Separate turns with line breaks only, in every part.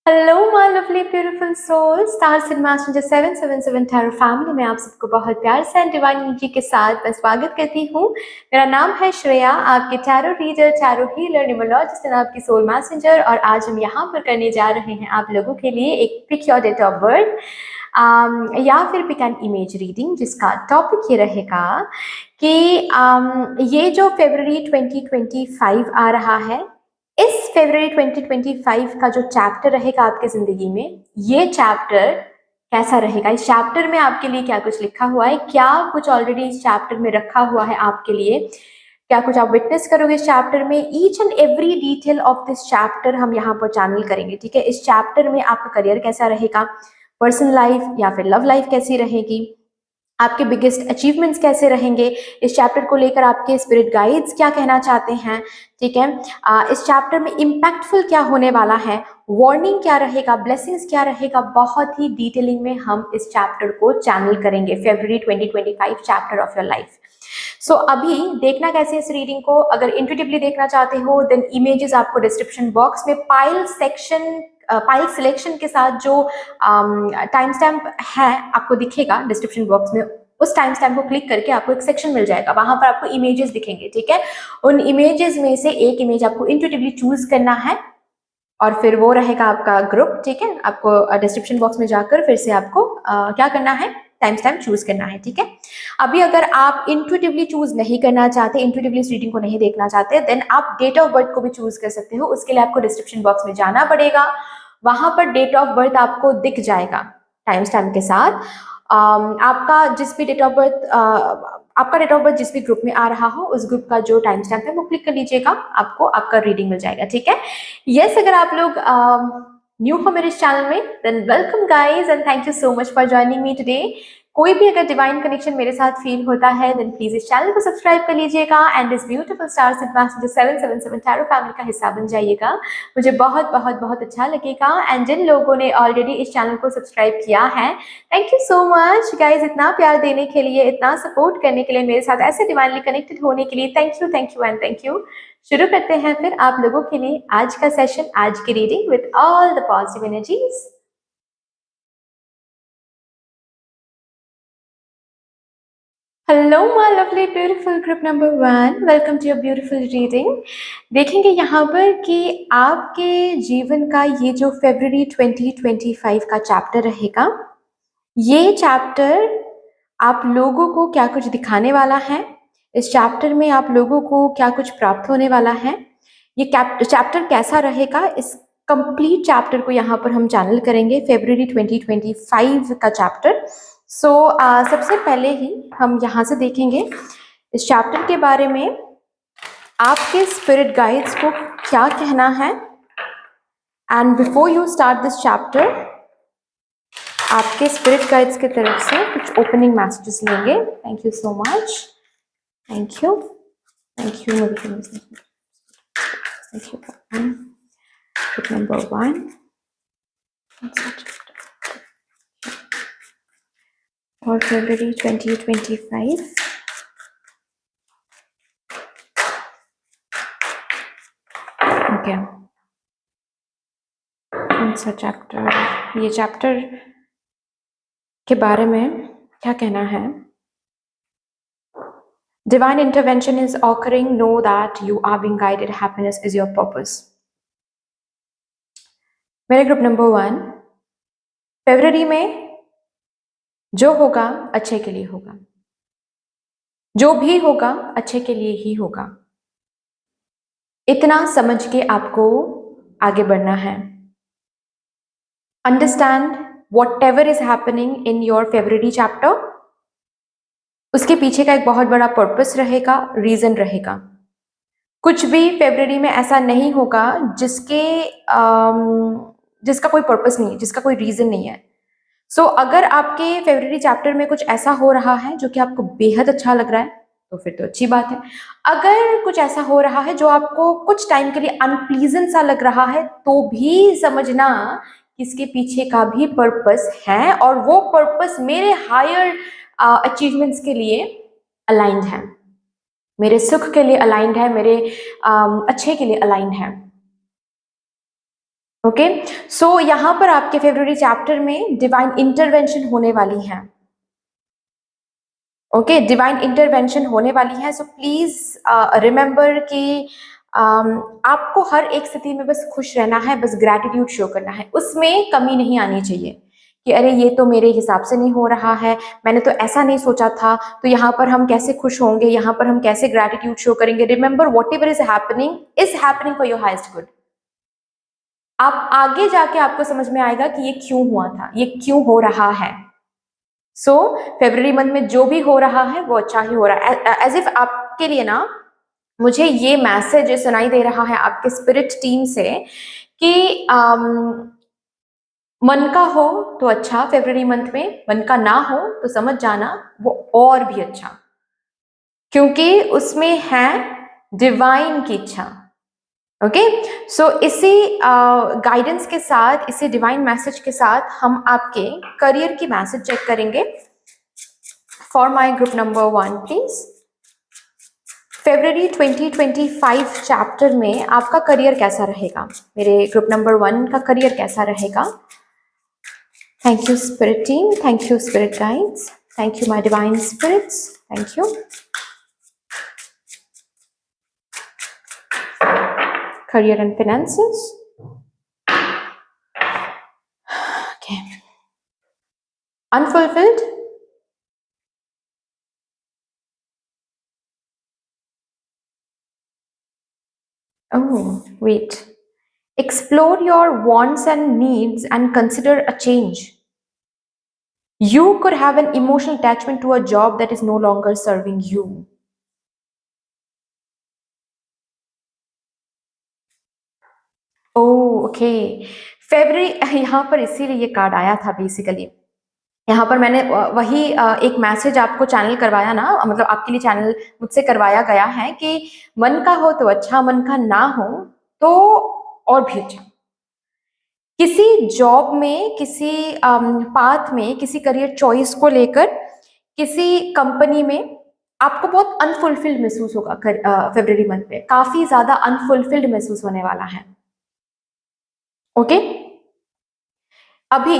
Hello my lovely beautiful soul star cinema जो 777 tarot family में आप सबको बहुत प्यार से एंड डिवाइन एनर्जी के साथ मैं स्वागत करती हूँ। मेरा नाम है श्रेया, आपके tarot reader, tarot healer, numerologist and आपकी सोल मैसेंजर। और आज हम यहाँ पर करने जा रहे हैं आप लोगों के लिए एक pick your date of birth या फिर पिक एन इमेज रीडिंग, जिसका टॉपिक ये रहेगा कि ये जो फरवरी 2025 आ रहा है, इस फरवरी 2025 का जो चैप्टर रहेगा आपके जिंदगी में, ये चैप्टर कैसा रहेगा, इस चैप्टर में आपके लिए क्या कुछ लिखा हुआ है, क्या कुछ ऑलरेडी इस चैप्टर में रखा हुआ है आपके लिए, क्या कुछ आप विटनेस करोगे इस चैप्टर में। Each and every detail of this chapter हम यहाँ पर चैनल करेंगे, ठीक है। इस चैप्टर में आपका करियर कैसा रहेगा, पर्सनल लाइफ या फिर लव लाइफ कैसी रहेगी, आपके बिगेस्ट अचीवमेंट्स कैसे रहेंगे, इस चैप्टर को लेकर आपके स्पिरिट गाइड्स क्या कहना चाहते हैं, ठीक है। इस चैप्टर में इम्पैक्टफुल क्या होने वाला है, वार्निंग क्या रहेगा, ब्लेसिंग्स क्या रहेगा, बहुत ही डिटेलिंग में हम इस चैप्टर को चैनल करेंगे। फरवरी 2025 चैप्टर ऑफ योर लाइफ। सो अभी देखना कैसे इस रीडिंग को, अगर इंट्यूटिवली देखना चाहते हो देन इमेजेस आपको डिस्क्रिप्शन बॉक्स में पाइल सिलेक्शन के साथ जो टाइम स्टैम्प है आपको दिखेगा डिस्क्रिप्शन बॉक्स में, उस टाइम स्टैम्प को क्लिक करके आपको एक सेक्शन मिल जाएगा, वहां पर आपको इमेजेस दिखेंगे, ठीक है। उन इमेजेस में से एक इमेज आपको इंट्यूटिवली चूज करना है और फिर वो रहेगा आपका ग्रुप, ठीक है। आपको डिस्क्रिप्शन बॉक्स में जाकर फिर से आपको क्या करना है, टाइम स्टैम्प चूज करना है, ठीक है। अभी अगर आप इंट्यूटिवली चूज नहीं करना चाहते, इंट्यूटिवली इस रीडिंग को नहीं देखना चाहते, देन आप डेट ऑफ बर्थ को भी चूज कर सकते हो। उसके लिए आपको डिस्क्रिप्शन बॉक्स में जाना पड़ेगा, वहां पर डेट ऑफ बर्थ आपको दिख जाएगा टाइम स्टैम्प के साथ। आपका जिस भी डेट ऑफ बर्थ आपका डेट ऑफ बर्थ जिस भी ग्रुप में आ रहा हो, उस ग्रुप का जो टाइम स्टैम्प है वो क्लिक कर लीजिएगा, आपको आपका रीडिंग मिल जाएगा, ठीक है। यस, अगर आप लोग न्यू हो मेरे चैनल में than welcome guys and thank you so much for joining me today. कोई भी अगर डिवाइन कनेक्शन मेरे साथ फील होता है देन प्लीज इस चैनल को सब्सक्राइब कर लीजिएगा एंड इस beautiful star cinema 777 tarot family का हिस्सा बन जाइएगा। मुझे बहुत बहुत बहुत अच्छा लगेगा। एंड जिन लोगों ने ऑलरेडी इस चैनल को सब्सक्राइब किया है, thank you so much guys, इतना प्यार देने के लिए, इतना सपोर्ट करने के लिए, मेरे साथ ऐसे डिवाइनली कनेक्टेड होने के लिए thank you and thank you. शुरू करते हैं फिर आप लोगों के लिए आज का सेशन, आज की reading with all the positive energies. Hello my lovely beautiful group number 1, welcome to your beautiful reading. देखेंगे यहाँ पर कि आपके जीवन का ये जो फरवरी 2025 का चैप्टर रहेगा, ये चैप्टर आप लोगों को क्या कुछ दिखाने वाला है, इस चैप्टर में आप लोगों को क्या कुछ प्राप्त होने वाला है, ये चैप्टर कैसा रहेगा, इस कंप्लीट चैप्टर को यहाँ पर हम चैनल करेंगे, फरवरी 2025 का चैप्टर। सो सबसे पहले ही हम यहाँ से देखेंगे इस चैप्टर के बारे में आपके स्पिरिट गाइड्स को क्या कहना है। And before you start this chapter, आपके स्पिरिट गाइड्स की तरफ से कुछ ओपनिंग मैसेजेस लेंगे। Thank you so much, thank you, thank you, thank you. Number 1 और फरवरी 2025। ओके, कौन सा चैप्टर, ये चैप्टर के बारे में क्या कहना है। Divine intervention is occurring. Know that you are being guided. Happiness is your purpose. मेरे ग्रुप नंबर 1, फरवरी में जो होगा अच्छे के लिए होगा, जो भी होगा अच्छे के लिए ही होगा, इतना समझ के आपको आगे बढ़ना है। Understand whatever is happening in your February chapter, उसके पीछे का एक बहुत बड़ा पर्पस रहेगा, रीजन रहेगा। कुछ भी फरवरी में ऐसा नहीं होगा जिसका कोई पर्पस नहीं है, जिसका कोई रीजन नहीं है। सो अगर आपके फरवरी चैप्टर में कुछ ऐसा हो रहा है जो कि आपको बेहद अच्छा लग रहा है तो फिर तो अच्छी बात है। अगर कुछ ऐसा हो रहा है जो आपको कुछ टाइम के लिए अनप्लीजेंट सा लग रहा है तो भी समझना कि इसके पीछे का भी पर्पस है और वो पर्पस मेरे हायर अचीवमेंट्स के लिए अलाइंड है, मेरे सुख के लिए अलाइंड है, मेरे अच्छे के लिए अलाइंड है। ओके, सो यहाँ पर आपके फेब्रुअरी चैप्टर में डिवाइन इंटरवेंशन होने वाली है। ओके, डिवाइन इंटरवेंशन होने वाली है। सो प्लीज रिमेंबर कि आपको हर एक स्थिति में बस खुश रहना है, बस ग्रैटिट्यूड शो करना है, उसमें कमी नहीं आनी चाहिए कि अरे ये तो मेरे हिसाब से नहीं हो रहा है, मैंने तो ऐसा नहीं सोचा था, तो यहाँ पर हम कैसे खुश होंगे, यहाँ पर हम कैसे ग्रैटिट्यूड शो करेंगे। Remember what ever is happening for your heist good. आप आगे जाके आपको समझ में आएगा कि ये क्यों हुआ था, ये क्यों हो रहा है। सो फेब्रुअरी मंथ में जो भी हो रहा है वो अच्छा ही हो रहा है। एज इफ आपके लिए ना मुझे ये मैसेज सुनाई दे रहा है आपके स्पिरिट टीम से कि मन का हो तो अच्छा फेब्रुअरी मंथ में, मन का ना हो तो समझ जाना वो और भी अच्छा, क्योंकि उसमें है डिवाइन की इच्छा। ओके, सो इसी गाइडेंस के साथ, इसी डिवाइन मैसेज के साथ हम आपके करियर की मैसेज चेक करेंगे for my group number 1 please. February 2025 chapter में आपका करियर कैसा रहेगा, मेरे ग्रुप नंबर 1 का करियर कैसा रहेगा। Thank you spirit team, thank you spirit guides, thank you my divine spirits, thank you. Career and finances. Okay. Unfulfilled. Oh, wait. Explore your wants and needs and consider a change. You could have an emotional attachment to a job that is no longer serving you. Oh, okay. February यहाँ पर इसीलिए ये card आया था basically. यहाँ पर मैंने वही एक मैसेज आपको चैनल करवाया ना, मतलब आपके लिए चैनल मुझसे करवाया गया है कि मन का हो तो अच्छा, मन का ना हो तो और भी अच्छा। किसी जॉब में, किसी पाथ में, किसी करियर चॉइस को लेकर, किसी कंपनी में आपको बहुत अनफुलफिल्ड महसूस होगा। फेब्रुअरी मंथ में काफी ज्यादा अनफुलफिल्ड महसूस होने वाला है। ओके, अभी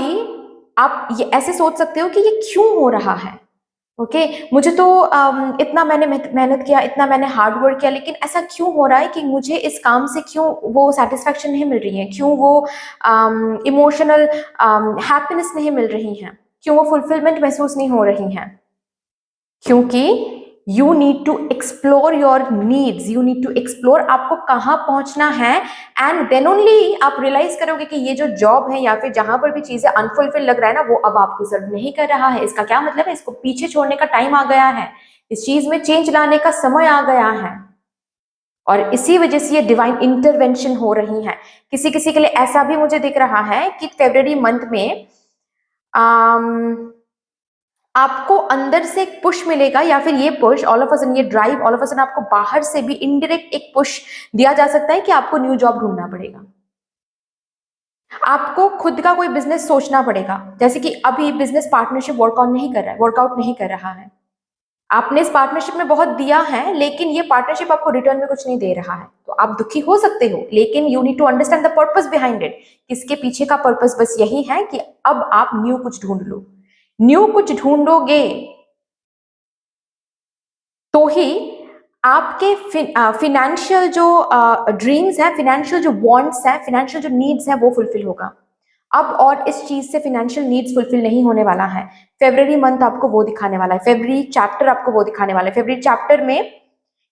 आप ये ऐसे सोच सकते हो कि ये क्यों हो रहा है। ओके, मुझे तो इतना मैंने मेहनत किया, इतना मैंने हार्ड वर्क किया, लेकिन ऐसा क्यों हो रहा है कि मुझे इस काम से क्यों वो सेटिस्फैक्शन नहीं मिल रही है, क्यों वो इमोशनल हैप्पीनेस नहीं मिल रही है, क्यों वो फुलफिलमेंट महसूस नहीं हो रही है। क्योंकि you need to explore your needs, you need to explore आपको कहाँ पहुंचना है, एंड देन ओनली आप रियलाइज करोगे कि ये जो जॉब है या फिर जहां पर भी चीजें अनफुलफिल लग रहा है ना, वो अब आपको सर्व नहीं कर रहा है। इसका क्या मतलब है, इसको पीछे छोड़ने का टाइम आ गया है, इस चीज में चेंज लाने का समय आ गया है, और इसी वजह से ये डिवाइन इंटरवेंशन हो रही है। किसी किसी के लिए ऐसा भी मुझे दिख रहा है कि फेब्रुअरी मंथ में आपको अंदर से एक पुश मिलेगा, या फिर ये push all of a sudden, ये drive all of a sudden आपको बाहर से भी इनडायरेक्ट एक पुश दिया जा सकता है कि आपको न्यू जॉब ढूंढना पड़ेगा, आपको खुद का कोई बिजनेस सोचना पड़ेगा। जैसे कि अभी बिजनेस पार्टनरशिप वर्कआउट नहीं कर रहा है, आपने इस पार्टनरशिप में बहुत दिया है, लेकिन ये पार्टनरशिप आपको रिटर्न में कुछ नहीं दे रहा है, तो आप दुखी हो सकते हो, लेकिन you need to understand the purpose behind it. इसके पीछे का पर्पस बस यही है कि अब आप न्यू कुछ ढूंढ लो। न्यू कुछ ढूंढोगे तो ही आपके फिनेंशियल जो ड्रीम्स है, फिनेंशियल जो वांट्स है, फिनेंशियल जो नीड्स है, वो फुलफिल होगा। अब और इस चीज से फिनेंशियल नीड्स फुलफिल नहीं होने वाला है। फेब्रुअरी मंथ आपको वो दिखाने वाला है, फेब्रुअरी चैप्टर आपको वो दिखाने वाला है। फेब्रुअरी चैप्टर में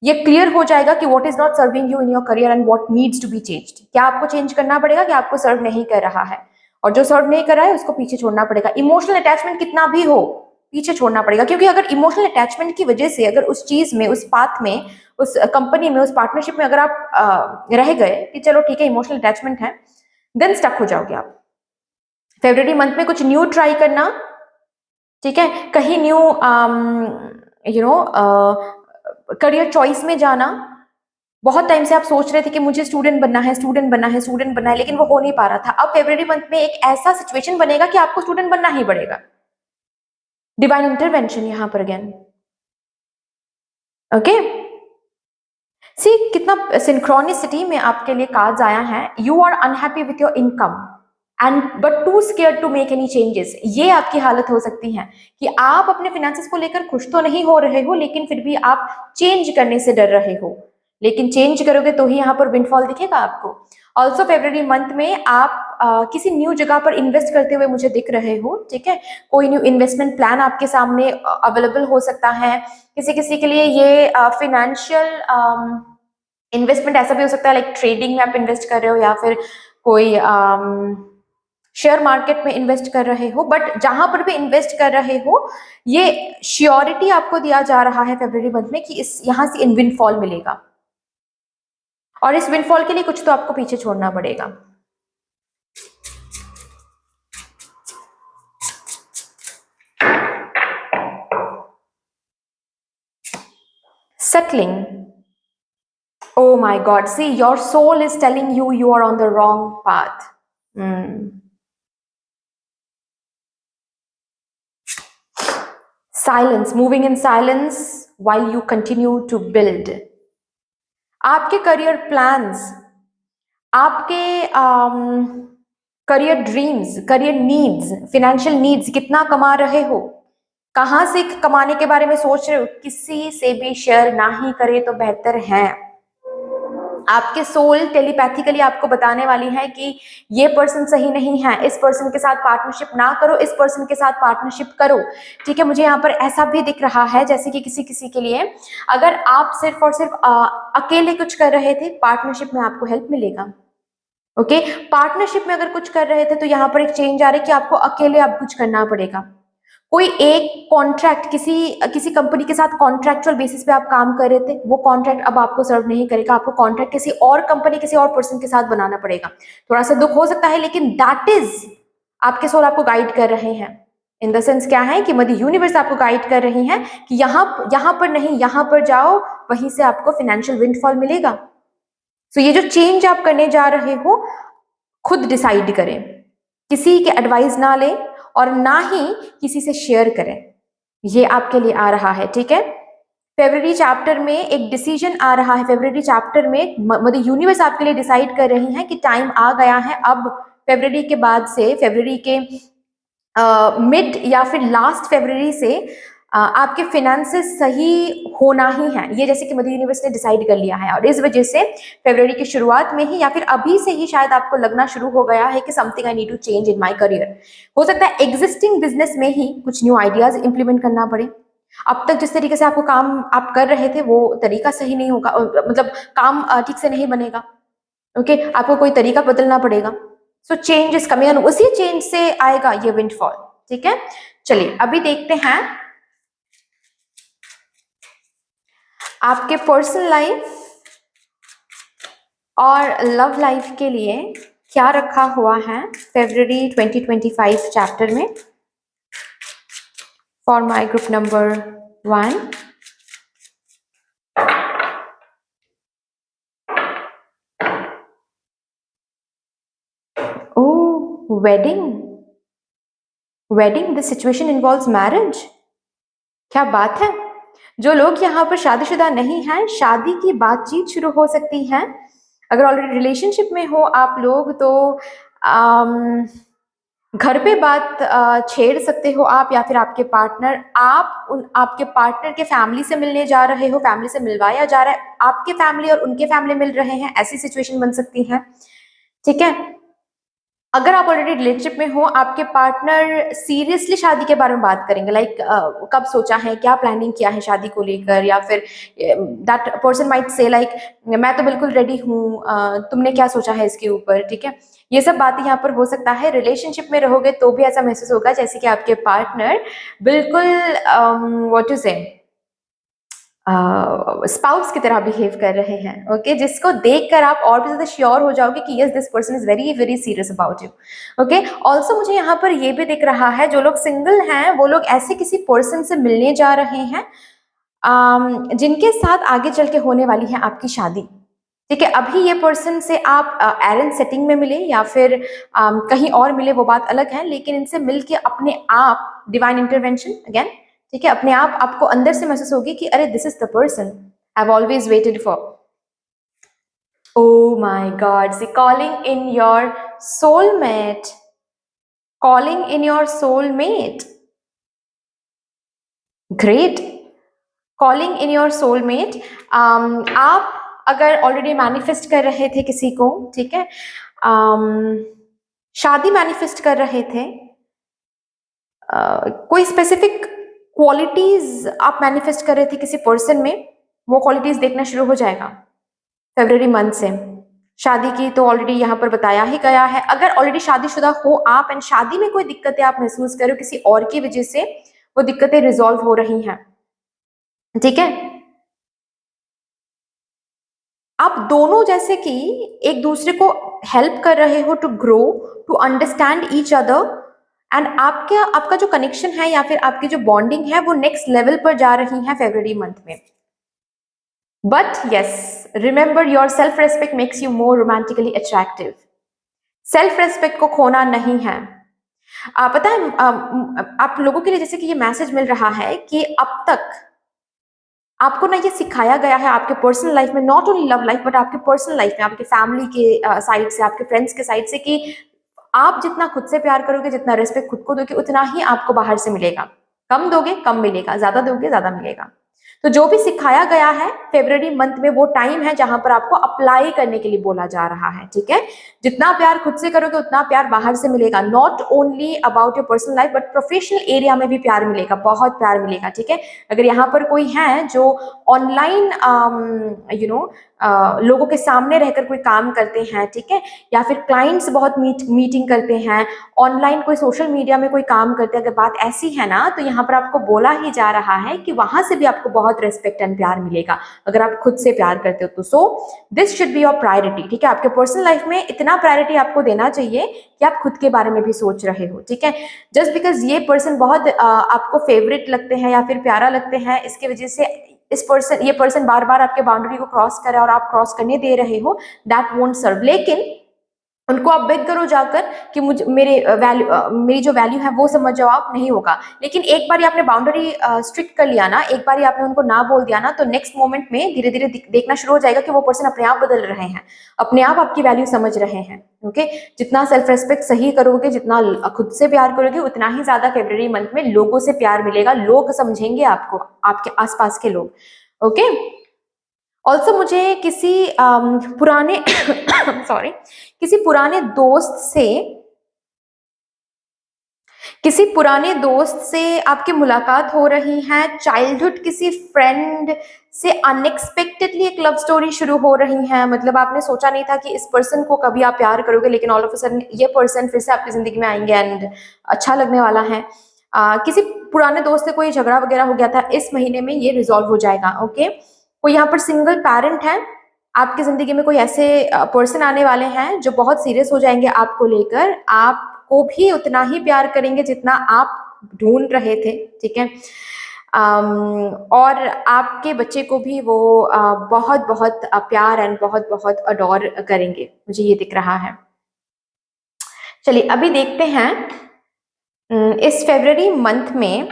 ये क्लियर हो जाएगा कि what is not serving you in your career and what needs to be changed. क्या आपको चेंज करना पड़ेगा, कि आपको सर्व नहीं कर रहा है, और जो सर्व नहीं कर रहा है उसको पीछे छोड़ना पड़ेगा। इमोशनल अटैचमेंट कितना भी हो, पीछे छोड़ना पड़ेगा, क्योंकि अगर इमोशनल अटैचमेंट की वजह से, अगर उस चीज में, उस पाथ में, उस कंपनी में, उस पार्टनरशिप में अगर आप रह गए कि चलो ठीक है इमोशनल अटैचमेंट है, देन स्टक हो जाओगे आप। फेब्रुअरी मंथ में कुछ न्यू ट्राई करना, ठीक है, कहीं न्यू करियर चॉइस में जाना। बहुत टाइम से आप सोच रहे थे कि मुझे स्टूडेंट बनना है, स्टूडेंट बनना है, स्टूडेंट बनना है, लेकिन वो हो नहीं पा रहा था। अब फेब्रुअरी मंथ में एक ऐसा सिचुएशन बनेगा कि आपको स्टूडेंट बनना ही पड़ेगा। डिवाइन इंटरवेंशन यहां पर अगेन। ओके, सी कितना सिंक्रोनिसिटी में आपके लिए कार्ड्स आया है। You are unhappy with your income and but too scared to make any changes. ये आपकी हालत हो सकती है कि आप अपने फिनेंसेस को लेकर खुश तो नहीं हो रहे हो, लेकिन फिर भी आप चेंज करने से डर रहे हो। लेकिन चेंज करोगे तो ही यहाँ पर विंडफॉल दिखेगा आपको। ऑल्सो फेब्रुअरी मंथ में आप किसी न्यू जगह पर इन्वेस्ट करते हुए मुझे दिख रहे हो, ठीक है। कोई न्यू इन्वेस्टमेंट प्लान आपके सामने अवेलेबल हो सकता है। किसी किसी के लिए ये फाइनेंशियल इन्वेस्टमेंट ऐसा भी हो सकता है, लाइक ट्रेडिंग में आप इन्वेस्ट कर रहे हो या फिर कोई शेयर मार्केट में इन्वेस्ट कर रहे हो। बट जहां पर भी इन्वेस्ट कर रहे हो, ये श्योरिटी आपको दिया जा रहा है फरवरी मंथ में कि इस यहां से इन विंडफॉल मिलेगा, और इस विंडफॉल के लिए कुछ तो आपको पीछे छोड़ना पड़ेगा। Settling. Oh my God. See, your soul is telling you you are on the wrong path. Silence, moving in silence while you continue to build. आपके करियर प्लान्स, आपके career dreams, career needs, financial needs, कितना कमा रहे हो, कहां से कमाने के बारे में सोच रहे हो, किसी से भी शेयर ना ही करे तो बेहतर है। आपके सोल टेलीपैथिकली आपको बताने वाली है कि ये पर्सन सही नहीं है, इस पर्सन के साथ पार्टनरशिप ना करो, इस पर्सन के साथ पार्टनरशिप करो, ठीक है। मुझे यहाँ पर ऐसा भी दिख रहा है जैसे कि किसी किसी के लिए अगर आप सिर्फ और सिर्फ अकेले कुछ कर रहे थे, पार्टनरशिप में आपको हेल्प मिलेगा। ओके, पार्टनरशिप में अगर कुछ कर रहे थे तो यहाँ पर एक चेंज आ रहा है कि आपको अकेले अब कुछ करना पड़ेगा। कोई एक कॉन्ट्रैक्ट किसी कंपनी के साथ कॉन्ट्रैक्चुअल बेसिस पे आप काम कर रहे थे, वो कॉन्ट्रैक्ट अब आपको सर्व नहीं करेगा, आपको कॉन्ट्रैक्ट किसी और कंपनी, किसी और पर्सन के साथ बनाना पड़ेगा। थोड़ा सा दुख हो सकता है, लेकिन दैट इज आपके सोल आपको गाइड कर रहे हैं। इन द सेंस क्या है कि मदर यूनिवर्स आपको गाइड कर रही है कि यहाँ पर नहीं, यहाँ पर जाओ, वहीं से आपको फाइनेंशियल विंडफॉल मिलेगा। तो ये जो चेंज आप करने जा रहे हो, खुद डिसाइड करें, किसी के एडवाइस ना लें और ना ही किसी से शेयर करें। ये आपके लिए आ रहा है, ठीक है। फेब्रुअरी चैप्टर में एक डिसीजन आ रहा है। फेब्रुअरी चैप्टर में मदर यूनिवर्स आपके लिए डिसाइड कर रही है कि टाइम आ गया है अब फेब्रुअरी के बाद से, फेब्रुअरी के मिड या फिर लास्ट फेब्रुअरी से आपके फिनेंसेस सही होना ही है, ये जैसे कि मदर यूनिवर्स ने डिसाइड कर लिया है। और इस वजह से फरवरी की शुरुआत में ही या फिर अभी से ही शायद आपको लगना शुरू हो गया है कि something I need to change in my career. हो सकता है एग्जिस्टिंग बिजनेस में ही कुछ न्यू आइडियाज इंप्लीमेंट करना पड़े। अब तक जिस तरीके से आपको काम आप कर रहे थे वो तरीका सही नहीं होगा, मतलब काम ठीक से नहीं बनेगा। ओके, आपको कोई तरीका बदलना पड़ेगा। सो चेंज इज कमिंग, उसी चेंज से आएगा ये विंडफॉल, ठीक है। चलिए अभी देखते हैं आपके पर्सनल लाइफ और लव लाइफ के लिए क्या रखा हुआ है फरवरी 2025 चैप्टर में for my group number 1। Oh, wedding, this situation involves marriage. क्या बात है। जो लोग यहाँ पर शादीशुदा नहीं हैं, शादी की बातचीत शुरू हो सकती है। अगर ऑलरेडी रिलेशनशिप में हो आप लोग तो घर पे बात छेड़ सकते हो आप या फिर आपके पार्टनर, आपके पार्टनर के फैमिली से मिलने जा रहे हो, फैमिली से मिलवाया जा रहा है, आपके फैमिली और उनके फैमिली मिल रहे हैं, ऐसी सिचुएशन बन सकती है, ठीक है। अगर आप ऑलरेडी रिलेशनशिप में हो, आपके पार्टनर सीरियसली शादी के बारे में बात करेंगे, लाइक कब सोचा है, क्या प्लानिंग किया है शादी को लेकर, या फिर that person might say like मैं तो बिल्कुल रेडी हूँ, तुमने क्या सोचा है इसके ऊपर, ठीक है। ये सब बातें यहाँ पर हो सकता है। रिलेशनशिप में रहोगे तो भी ऐसा महसूस होगा जैसे कि आपके पार्टनर बिल्कुल व्हाट टू से स्पाउस की तरह बिहेव कर रहे हैं, ओके, जिसको देखकर आप और भी ज्यादा श्योर हो जाओगे कि yes this person is very very serious about you, okay. Also मुझे यहाँ पर ये भी दिख रहा है जो लोग सिंगल हैं वो लोग ऐसे किसी पर्सन से मिलने जा रहे हैं जिनके साथ आगे चल के होने वाली है आपकी शादी, ठीक है। अभी ये पर्सन से आप एरेंज सेटिंग में मिले या फिर कहीं और मिले वो बात अलग है, लेकिन इनसे मिल के अपने आप डिवाइन इंटरवेंशन अगेन, ठीक है, अपने आप आपको अंदर से महसूस होगी कि अरे this is the person I have always waited for, Oh my God, see, calling in your soulmate. Calling in your soulmate. Great. Calling in your soulmate. आप अगर ऑलरेडी मैनिफेस्ट कर रहे थे किसी को, ठीक है, शादी मैनिफेस्ट कर रहे थे, कोई स्पेसिफिक क्वालिटीज आप मैनिफेस्ट कर रहे थे किसी पर्सन में, वो क्वालिटीज देखना शुरू हो जाएगा फरवरी मंथ से। शादी की तो ऑलरेडी यहाँ पर बताया ही गया है। अगर ऑलरेडी शादीशुदा हो आप एंड शादी में कोई दिक्कतें आप महसूस करो किसी और की वजह से, वो दिक्कतें रिजॉल्व हो रही हैं, ठीक है। आप दोनों जैसे कि एक दूसरे को हेल्प कर रहे हो to grow, to understand each other, and आपका जो कनेक्शन है या फिर आपकी जो बॉन्डिंग है वो नेक्स्ट लेवल पर जा रही है फरवरी मंथ में। But yes, remember your self respect makes you more romantically attractive. Self respect को खोना नहीं है। पता है आप लोगों के लिए जैसे कि ये मैसेज मिल रहा है कि अब तक आपको ना ये सिखाया गया है आपके पर्सनल लाइफ में, not only love life but आपके पर्सनल लाइफ में, आपके फैमिली के साइड से, आपके फ्रेंड्स के साइड से, कि आप जितना खुद से प्यार करोगे, जितना रेस्पेक्ट खुद को दोगे, उतना ही आपको बाहर से मिलेगा। कम दोगे कम मिलेगा, ज्यादा दोगे ज्यादा मिलेगा। तो जो भी सिखाया गया है फरवरी मंथ में, वो टाइम है जहां पर आपको अप्लाई करने के लिए बोला जा रहा है, ठीक है। जितना प्यार खुद से करोगे उतना प्यार बाहर से मिलेगा। Not only about your personal life but professional area में भी प्यार मिलेगा, बहुत प्यार मिलेगा, ठीक है। अगर यहाँ पर कोई है जो ऑनलाइन लोगों के सामने रहकर कोई काम करते हैं, ठीक है, या फिर क्लाइंट्स बहुत मीटिंग करते हैं, ऑनलाइन कोई सोशल मीडिया में कोई काम करते हैं, अगर बात ऐसी है ना, तो यहाँ पर आपको बोला ही जा रहा है कि वहां से भी आपको बहुत रेस्पेक्ट एंड प्यार मिलेगा अगर आप खुद से प्यार करते हो तो। So this should be your priority, ठीक है। आपके पर्सनल लाइफ में इतना प्रायोरिटी आपको देना चाहिए कि आप खुद के बारे में भी सोच रहे हो, ठीक है। जस्ट बिकॉज ये पर्सन बहुत आपको फेवरेट लगते हैं या फिर प्यारा लगते हैं, इसकी वजह से ये पर्सन बार बार आपके बाउंड्री को क्रॉस करे और आप क्रॉस करने दे रहे हो, दैट वोंट सर्व। लेकिन उनको आप बेग करो जाकर कि मुझे मेरी जो वैल्यू है वो समझ जाओ आप, नहीं होगा। लेकिन एक बार आपने बाउंड्री स्ट्रिक्ट कर लिया ना, एक बार आपने उनको ना बोल दिया ना, तो नेक्स्ट मोमेंट में धीरे धीरे देखना शुरू हो जाएगा कि वो पर्सन अपने आप बदल रहे हैं, अपने आप आपकी वैल्यू समझ रहे हैं, ओके। जितना सेल्फ रेस्पेक्ट सही करोगे, जितना खुद से प्यार करोगे, उतना ही ज्यादा फरवरी मंथ में लोगों से प्यार मिलेगा, लोग समझेंगे आपको, आपके आसपास के लोग, ओके। ऑल्सो मुझे किसी पुराने सॉरी किसी पुराने दोस्त से आपकी मुलाकात हो रही है, चाइल्डहुड किसी फ्रेंड से अनएक्सपेक्टेडली एक लव स्टोरी शुरू हो रही है। मतलब आपने सोचा नहीं था कि इस पर्सन को कभी आप प्यार करोगे, लेकिन ऑल ऑफ अ सडन ये पर्सन फिर से आपकी जिंदगी में आएंगे एंड अच्छा लगने वाला है। किसी पुराने दोस्त से कोई झगड़ा वगैरह हो गया था, इस महीने में ये रिजॉल्व हो जाएगा, ओके। कोई यहाँ पर सिंगल पेरेंट है, आपकी जिंदगी में कोई ऐसे पर्सन आने वाले हैं जो बहुत सीरियस हो जाएंगे आपको लेकर, आपको भी उतना ही प्यार करेंगे जितना आप ढूंढ रहे थे, ठीक है। और आपके बच्चे को भी वो बहुत बहुत प्यार एंड बहुत बहुत अडोर करेंगे, मुझे ये दिख रहा है। चलिए अभी देखते हैं इस फरवरी मंथ में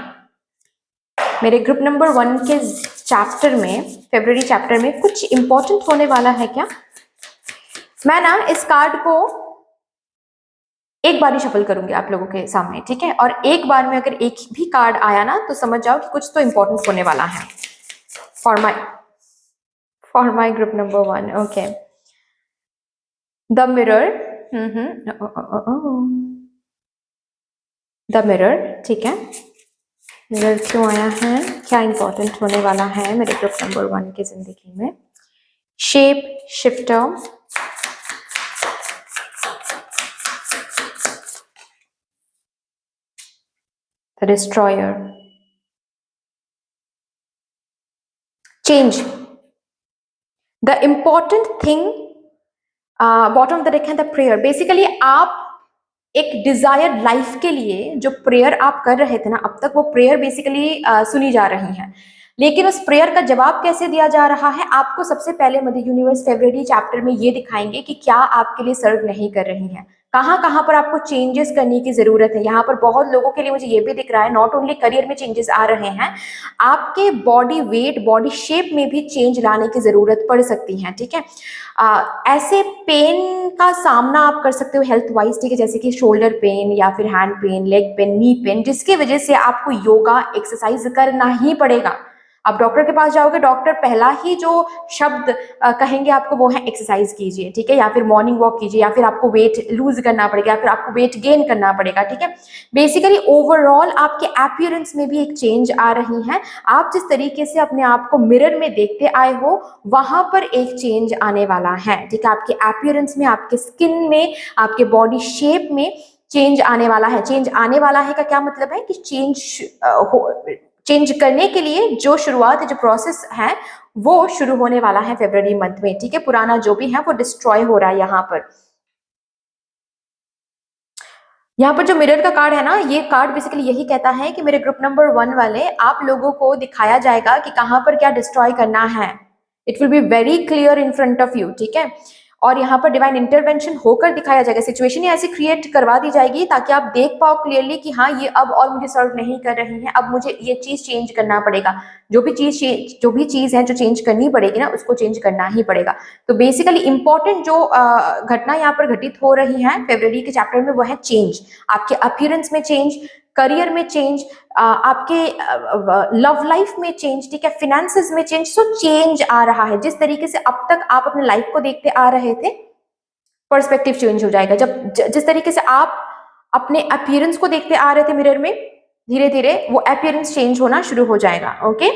मेरे ग्रुप नंबर 1 के चैप्टर में, फरवरी चैप्टर में कुछ इंपॉर्टेंट होने वाला है क्या। मैं ना इस कार्ड को एक बार ही शफल करूंगी आप लोगों के सामने, ठीक है। और एक बार में अगर एक भी कार्ड आया ना, तो समझ जाओ कि कुछ तो इंपॉर्टेंट होने वाला है for my group number 1, okay. The mirror, the mirror, ठीक है। मिरर क्यों आया है, क्या इंपॉर्टेंट होने वाला है मेरे ग्रुप नंबर 1 की जिंदगी में। Shape shifter, the destroyer, change. The important thing bottom of the deck है द प्रेयर। बेसिकली आप एक डिजायर लाइफ के लिए जो प्रेयर आप कर रहे थे ना अब तक, वो प्रेयर बेसिकली सुनी जा रही है, लेकिन उस प्रेयर का जवाब कैसे दिया जा रहा है आपको सबसे पहले मदर यूनिवर्स फरवरी चैप्टर में ये दिखाएंगे कि क्या आपके लिए सर्व नहीं कर रही है, कहाँ कहाँ पर आपको चेंजेस करने की जरूरत है। यहाँ पर बहुत लोगों के लिए मुझे ये भी दिख रहा है, नॉट ओनली करियर में चेंजेस आ रहे हैं, आपके बॉडी वेट, बॉडी शेप में भी चेंज लाने की जरूरत पड़ सकती है। ठीक है, ऐसे पेन का सामना आप कर सकते हो हेल्थ वाइज, ठीक है, जैसे कि शोल्डर पेन या फिर hand pain, leg pain, knee pain, जिसकी वजह से आपको योगा एक्सरसाइज करना ही पड़ेगा। आप डॉक्टर के पास जाओगे, डॉक्टर पहला ही जो शब्द कहेंगे आपको वो है एक्सरसाइज कीजिए, ठीक है, या फिर मॉर्निंग वॉक कीजिए, या फिर आपको वेट लूज करना पड़ेगा, या फिर आपको वेट गेन करना पड़ेगा। ठीक है, बेसिकली ओवरऑल आपके अपीयरेंस में भी एक चेंज आ रही है। आप जिस तरीके से अपने आप को मिरर में देखते आए हो वहां पर एक चेंज आने वाला है। ठीक है, आपके अपीयरेंस में, आपके स्किन में, आपके बॉडी शेप में चेंज आने वाला है। चेंज आने वाला है का क्या मतलब है कि चेंज करने के लिए जो शुरुआत है, जो प्रोसेस है, वो शुरू होने वाला है फरवरी मंथ में। ठीक है, पुराना जो भी है वो डिस्ट्रॉय हो रहा है। यहाँ पर जो मिरर का कार्ड है ना, ये कार्ड बेसिकली यही कहता है कि मेरे ग्रुप नंबर 1 वाले आप लोगों को दिखाया जाएगा कि कहाँ पर क्या डिस्ट्रॉय करना है। It will be very clear in front of you. ठीक है, और यहाँ पर डिवाइन इंटरवेंशन होकर दिखाया जाएगा, सिचुएशन ही ऐसी क्रिएट करवा दी जाएगी ताकि आप देख पाओ क्लियरली कि हाँ ये अब और मुझे सर्व नहीं कर रही है, अब मुझे ये चीज चेंज करना पड़ेगा। जो भी चीज है जो चेंज करनी पड़ेगी ना, उसको चेंज करना ही पड़ेगा। तो बेसिकली इंपॉर्टेंट जो घटना यहाँ पर घटित हो रही है फरवरी के चैप्टर में वो है चेंज। आपके अपीयरेंस में चेंज, करियर में चेंज, आपके लव लाइफ में चेंज, ठीक है, फिनेंसेस में चेंज। सो चेंज आ रहा है। जिस तरीके से अब तक आप अपने लाइफ को देखते आ रहे थे, पर्सपेक्टिव चेंज हो जाएगा। जिस तरीके से आप अपने अपीयरेंस को देखते आ रहे थे मिरर में, धीरे धीरे वो अपीयरेंस चेंज होना शुरू हो जाएगा। ओके,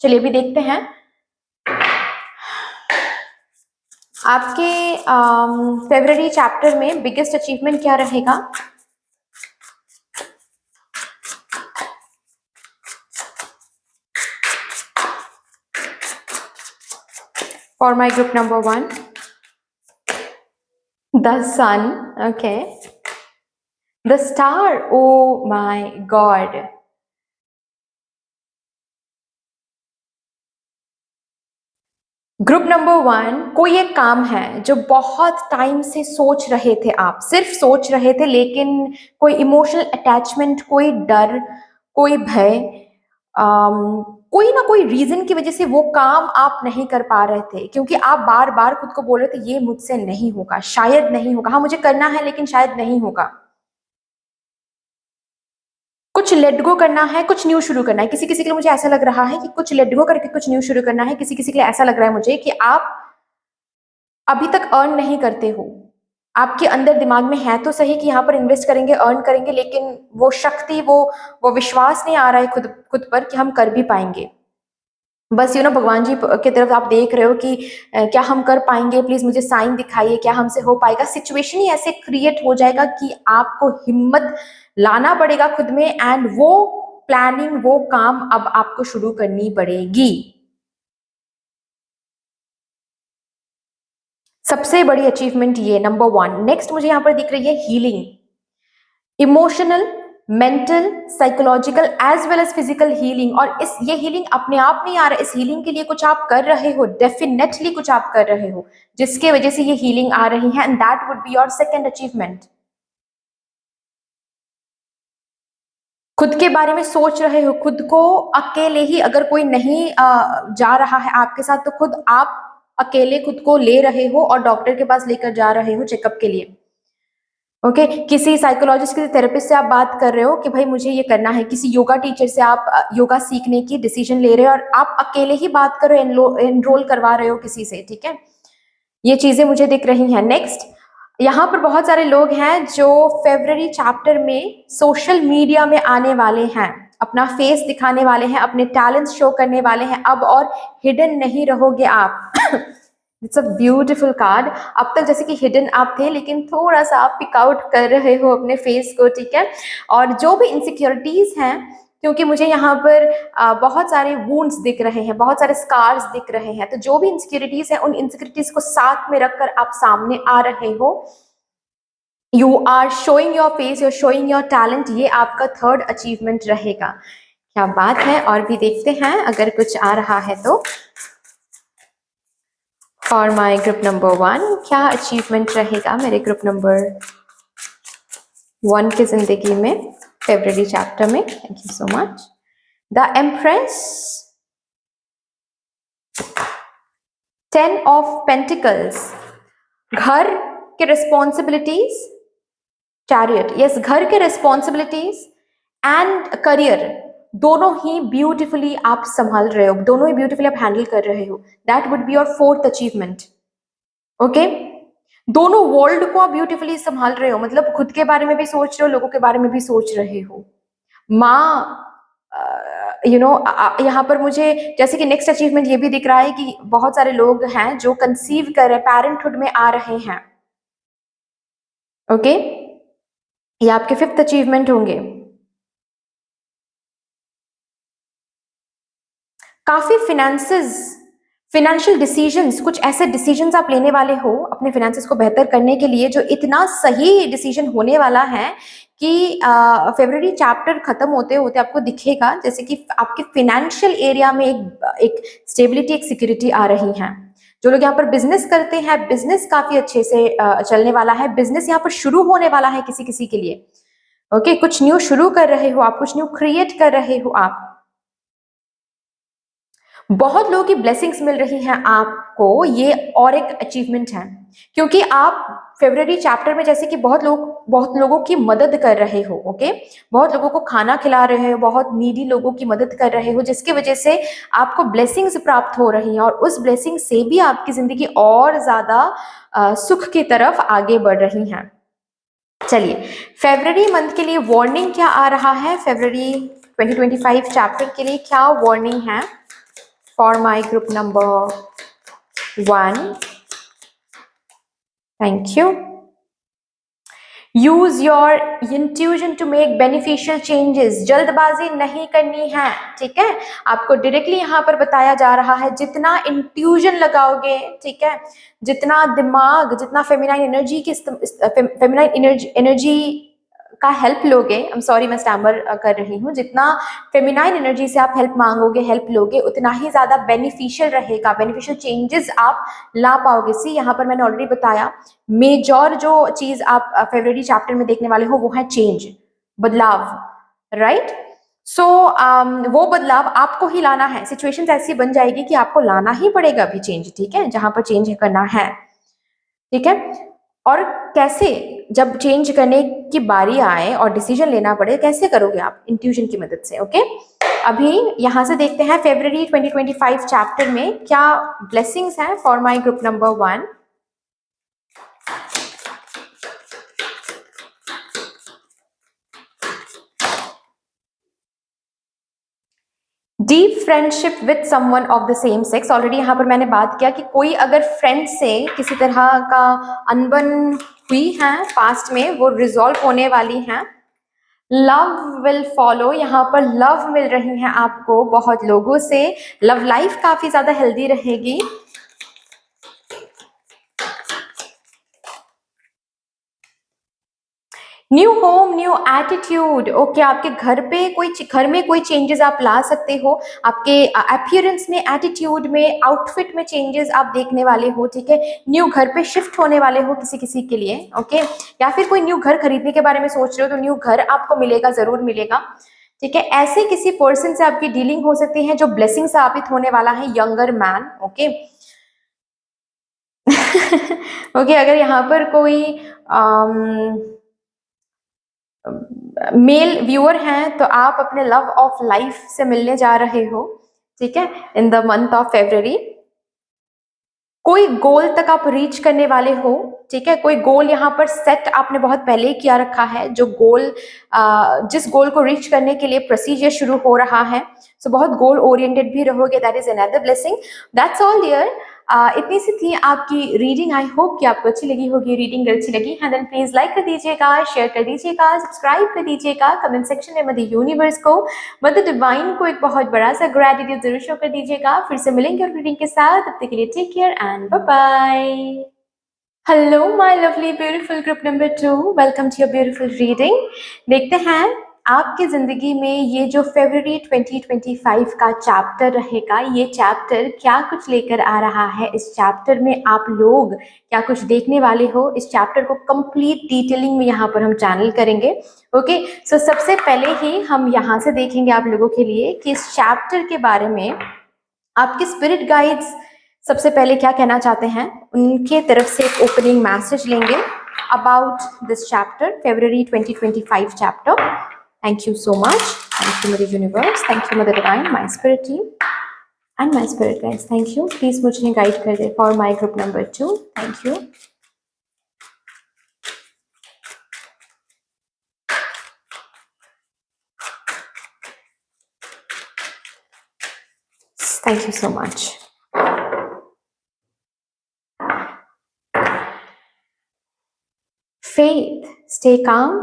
चलिए अभी देखते हैं आपके फरवरी चैप्टर में बिगेस्ट अचीवमेंट क्या रहेगा। For my group number 1, the sun. Okay, the star. Oh my God. Group number 1, कोई एक काम है जो बहुत टाइम से सोच रहे थे, आप सिर्फ सोच रहे थे, लेकिन कोई इमोशनल अटैचमेंट, कोई डर, कोई भय, कोई ना कोई रीजन की वजह से वो काम आप नहीं कर पा रहे थे, क्योंकि आप बार बार खुद को बोल रहे थे ये मुझसे नहीं होगा, शायद नहीं होगा, हाँ मुझे करना है लेकिन शायद नहीं होगा। कुछ लेट गो करना है, कुछ न्यू शुरू करना है। किसी किसी के लिए मुझे ऐसा लग रहा है कि कुछ लेट गो करके कुछ न्यू शुरू करना है। किसी किसी के लिए ऐसा लग रहा है मुझे कि आप अभी तक अर्न नहीं करते हो, आपके अंदर दिमाग में है तो सही कि यहाँ पर इन्वेस्ट करेंगे, अर्न करेंगे, लेकिन वो शक्ति, वो विश्वास नहीं आ रहा है खुद पर कि हम कर भी पाएंगे। बस भगवान जी की तरफ आप देख रहे हो कि क्या हम कर पाएंगे, प्लीज मुझे साइन दिखाइए, क्या हमसे हो पाएगा। सिचुएशन ही ऐसे क्रिएट हो जाएगा कि आपको हिम्मत लाना पड़ेगा खुद में, एंड वो प्लानिंग, वो काम अब आपको शुरू करनी पड़ेगी। सबसे बड़ी अचीवमेंट ये नंबर 1। नेक्स्ट मुझे यहाँ पर दिख रही है healing, emotional, mental, psychological as well as physical healing. और ये हीलिंग अपने आप नहीं आ रहा, इस हीलिंग के लिए कुछ आप कर रहे हो, डेफिनेटली कुछ आप कर रहे हो जिसके वजह से ये हीलिंग आ रही है, and that would be your second achievement. खुद के बारे में सोच रहे हो, खुद को अकेले ही, अगर कोई नहीं जा रहा है आपके साथ तो खुद आप अकेले खुद को ले रहे हो और डॉक्टर के पास लेकर जा रहे हो चेकअप के लिए। ओके, किसी साइकोलॉजिस्ट, किसी थेरेपिस्ट से आप बात कर रहे हो कि भाई मुझे ये करना है, किसी योगा टीचर से आप योगा सीखने की डिसीजन ले रहे हो, और आप अकेले ही बात कर रहे हो, एनरोल करवा रहे हो किसी से। ठीक है, ये चीजें मुझे दिख रही हैं। नेक्स्ट, यहाँ पर बहुत सारे लोग हैं जो फरवरी चैप्टर में सोशल मीडिया में आने वाले हैं, अपना फेस दिखाने वाले हैं, अपने टैलेंट शो करने वाले हैं। अब और हिडन नहीं रहोगे आप। It's a beautiful card. अब तक जैसे कि हिडन आप थे, लेकिन थोड़ा सा आप पिक आउट कर रहे हो अपने फेस को। ठीक है, और जो भी इनसिक्योरिटीज हैं, क्योंकि मुझे यहाँ पर बहुत सारे वुंड्स दिख रहे हैं, बहुत सारे स्कार्स दिख रहे हैं, तो जो भी इनसिक्योरिटीज हैं उन इनसिक्योरिटीज को साथ में रखकर आप सामने आ रहे हो। You are showing your face, you are showing your talent. ये आपका थर्ड अचीवमेंट रहेगा। क्या बात है, और भी देखते हैं अगर कुछ आ रहा है तो। फॉर माई ग्रुप नंबर 1, क्या अचीवमेंट रहेगा मेरे ग्रुप नंबर 1 की जिंदगी में, फेब्रुअरी चैप्टर में। Thank you so much. The empress, 10 of pentacles, घर के रिस्पॉन्सिबिलिटीज, चैरियट, यस, घर के रिस्पॉन्सिबिलिटीज एंड करियर दोनों ही ब्यूटिफुली आप संभाल रहे हो, दोनों ही ब्यूटिफुली आप हैंडल कर रहे हो। That would be your 4th achievement. Okay, दोनों वर्ल्ड को आप ब्यूटिफुली संभाल रहे हो, मतलब खुद के बारे में भी सोच रहे हो, लोगों के बारे में भी सोच रहे हो। माँ, यहाँ पर मुझे जैसे कि नेक्स्ट अचीवमेंट ये भी दिख रहा है कि बहुत सारे लोग हैं जो कंसीव कर रहे, पेरेंटहुड में आ रहे हैं। ओके, ये आपके 5th अचीवमेंट होंगे। काफी फाइनेंशियल डिसीजंस, कुछ ऐसे डिसीजंस आप लेने वाले हो अपने फाइनेंसेस को बेहतर करने के लिए, जो इतना सही डिसीजन होने वाला है कि फरवरी चैप्टर खत्म होते होते आपको दिखेगा जैसे कि आपके फाइनेंशियल एरिया में एक स्टेबिलिटी, एक सिक्योरिटी आ रही है। जो लोग यहाँ पर बिजनेस करते हैं, बिजनेस काफी अच्छे से चलने वाला है, बिजनेस यहाँ पर शुरू होने वाला है किसी किसी के लिए। ओके, कुछ न्यू शुरू कर रहे हो आप, कुछ न्यू क्रिएट कर रहे हो आप। बहुत लोगों की ब्लेसिंग्स मिल रही हैं आपको, ये और एक अचीवमेंट है, क्योंकि आप फरवरी चैप्टर में जैसे कि बहुत लोगों की मदद कर रहे हो। ओके, बहुत लोगों को खाना खिला रहे हो, बहुत नीडी लोगों की मदद कर रहे हो, जिसकी वजह से आपको ब्लेसिंग्स प्राप्त हो रही हैं, और उस ब्लेसिंग से भी आपकी जिंदगी और ज्यादा सुख की तरफ आगे बढ़ रही है। चलिए, फरवरी मंथ के लिए वार्निंग क्या आ रहा है, फरवरी 2025 चैप्टर के लिए क्या वार्निंग है for my group number 1? Thank you. Use your intuition to make beneficial changes. जल्दबाजी नहीं करनी है, ठीक है। आपको डायरेक्टली यहाँ पर बताया जा रहा है, जितना इंट्यूजन लगाओगे, ठीक है, जितना दिमाग, जितना फेमिनाइन एनर्जी की फेमिनाइन एनर्जी का हेल्प लोगे, आई एम सॉरी मैं स्टैमर कर रही हूँ, जितना फेमिनाइन एनर्जी से आप हेल्प मांगोगे, हेल्प लोगे, उतना ही ज्यादा बेनिफिशियल रहेगा, बेनिफिशियल चेंजेस आप ला पाओगे। सी, यहाँ पर मैंने ऑलरेडी बताया, मेजर जो चीज आप फरवरी चैप्टर में देखने वाले हो वो है चेंज, बदलाव, राइट। सो वो बदलाव आपको ही लाना है। सिचुएशंस ऐसी बन जाएगी कि आपको लाना ही पड़ेगा अभी चेंज, ठीक है, जहां पर चेंज करना है, ठीक है। और कैसे, जब चेंज करने की बारी आए और डिसीजन लेना पड़े, कैसे करोगे आप? इंट्यूजन की मदद से। ओके, अभी यहां से देखते हैं फरवरी 2025 चैप्टर में क्या ब्लेसिंग्स हैं for my group number 1। Deep friendship with someone of the same sex. Already यहाँ पर मैंने बात किया कि कोई अगर फ्रेंड से किसी तरह का अनबन हुई है पास्ट में, वो रिजॉल्व होने वाली है। लव विल फॉलो, यहाँ पर लव मिल रही है आपको बहुत लोगों से, लव लाइफ काफी ज्यादा हेल्दी रहेगी। New home, new attitude. Okay, आपके घर में कोई चेंजेस आप ला सकते हो, आपके अपीयरेंस में, एटीट्यूड में, आउटफिट में चेंजेस आप देखने वाले हो, ठीक है। न्यू घर पे शिफ्ट होने वाले हो किसी किसी के लिए, ओके, या फिर कोई न्यू घर खरीदने के बारे में सोच रहे हो तो न्यू घर आपको मिलेगा, जरूर मिलेगा, ठीक है। ऐसे किसी पर्सन से आपकी डीलिंग हो सकती है जो ब्लेसिंग साबित होने वाला है, यंगर मैन। ओके ओके, अगर यहाँ पर कोई मेल व्यूअर हैं तो आप अपने लव ऑफ लाइफ से मिलने जा रहे हो, ठीक है, in the month of February. कोई गोल तक आप रीच करने वाले हो, ठीक है, कोई गोल यहाँ पर सेट आपने बहुत पहले किया रखा है, जो गोल जिस गोल को रीच करने के लिए प्रोसीजर शुरू हो रहा है, सो बहुत गोल ओरिएंटेड भी रहोगे, that is another blessing. That's all dear. इतनी सी थी आपकी रीडिंग। आई होप कि आपको अच्छी लगी होगी रीडिंग। अच्छी लगी है देन प्लीज लाइक कर दीजिएगा, शेयर कर दीजिएगा, सब्सक्राइब कर दीजिएगा, कमेंट सेक्शन में मदर यूनिवर्स को, मदर डिवाइन को एक बहुत बड़ा सा ग्रेटिट्यूड जरूर शो कर दीजिएगा। फिर से मिलेंगे और रीडिंग के साथ, तब तक के लिए take care and bye bye. Hello my lovely beautiful group number 2, welcome to your beautiful reading. देखते हैं आपकी ज़िंदगी में ये जो फरवरी 2025 का चैप्टर रहेगा, ये चैप्टर क्या कुछ लेकर आ रहा है, इस चैप्टर में आप लोग क्या कुछ देखने वाले हो, इस चैप्टर को कंप्लीट डिटेलिंग में यहाँ पर हम चैनल करेंगे। ओके, सो सबसे पहले ही हम यहाँ से देखेंगे आप लोगों के लिए कि इस चैप्टर के बारे में आपके स्पिरिट गाइड्स सबसे पहले क्या कहना चाहते हैं, उनके तरफ से एक ओपनिंग मैसेज लेंगे about this chapter, February 2025 chapter. Thank you so much. Thank you, Mother Universe. Thank you, Mother Divine, my spirit team, and my spirit guides. Thank you. Please मुझे guide कर दे for my group number 2. Thank you. Thank you so much. Faith. Stay calm.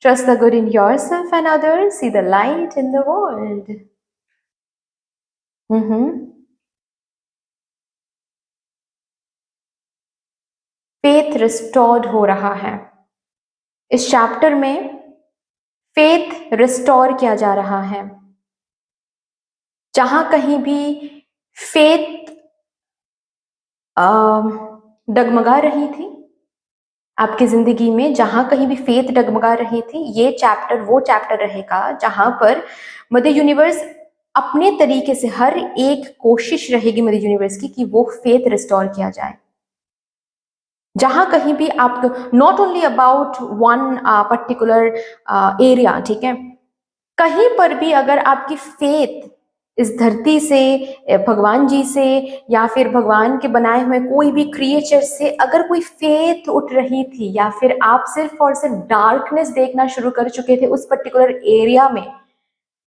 Trust the good in yourself and others. See the light in the world. Faith restored हो रहा है। इस chapter में faith restore किया जा रहा है। जहां कहीं भी फेथ डगमगा रही थी आपकी जिंदगी में, जहां कहीं भी फेथ डगमगा रही थी, ये चैप्टर वो चैप्टर रहेगा जहां पर मदर यूनिवर्स अपने तरीके से हर एक कोशिश रहेगी मदर यूनिवर्स की कि वो फेथ रिस्टोर किया जाए। जहां कहीं भी आप, not only about one particular area, ठीक है, कहीं पर भी अगर आपकी फेथ इस धरती से, भगवान जी से, या फिर भगवान के बनाए हुए कोई भी क्रिएचर से अगर कोई फेथ उठ रही थी, या फिर आप सिर्फ और सिर्फ डार्कनेस देखना शुरू कर चुके थे उस पर्टिकुलर एरिया में,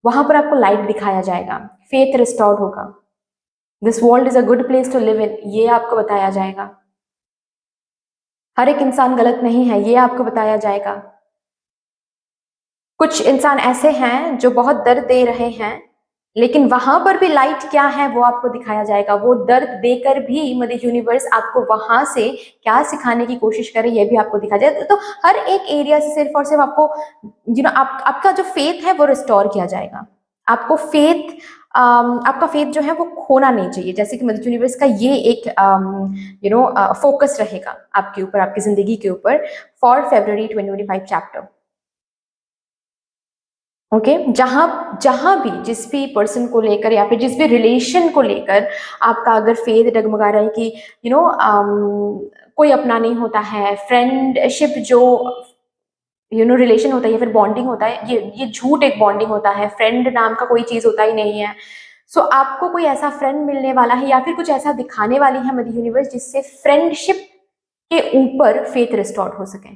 वहां पर आपको लाइट दिखाया जाएगा, फेथ रिस्टोर्ड होगा। This world is a good place to live in, ये आपको बताया जाएगा। हर एक इंसान गलत नहीं है, ये आपको बताया जाएगा। कुछ इंसान ऐसे हैं जो बहुत दर्द दे रहे हैं, लेकिन वहां पर भी लाइट क्या है वो आपको दिखाया जाएगा। वो दर्द देकर भी मदर यूनिवर्स आपको वहां से क्या सिखाने की कोशिश करे, ये भी आपको दिखाया जाएगा। तो हर एक एरिया से सिर्फ और सिर्फ आपको आपका जो फेथ है वो रिस्टोर किया जाएगा। आपको फेथ, आपका फेथ जो है वो खोना नहीं चाहिए। जैसे कि मदर यूनिवर्स का ये एक फोकस रहेगा आपके ऊपर, आपकी जिंदगी के ऊपर, फॉर फरवरी 2025 चैप्टर। ओके, जहां भी जिस भी पर्सन को लेकर या फिर जिस भी रिलेशन को लेकर आपका अगर फेथ डगमगा रहा है कि कोई अपना नहीं होता है, फ्रेंडशिप जो रिलेशन होता है या फिर बॉन्डिंग होता है, ये झूठ एक बॉन्डिंग होता है, फ्रेंड नाम का कोई चीज होता ही नहीं है। सो आपको कोई ऐसा फ्रेंड मिलने वाला है या फिर कुछ ऐसा दिखाने वाली है मदर यूनिवर्स जिससे फ्रेंडशिप के ऊपर फेथ रिस्टोर हो सके।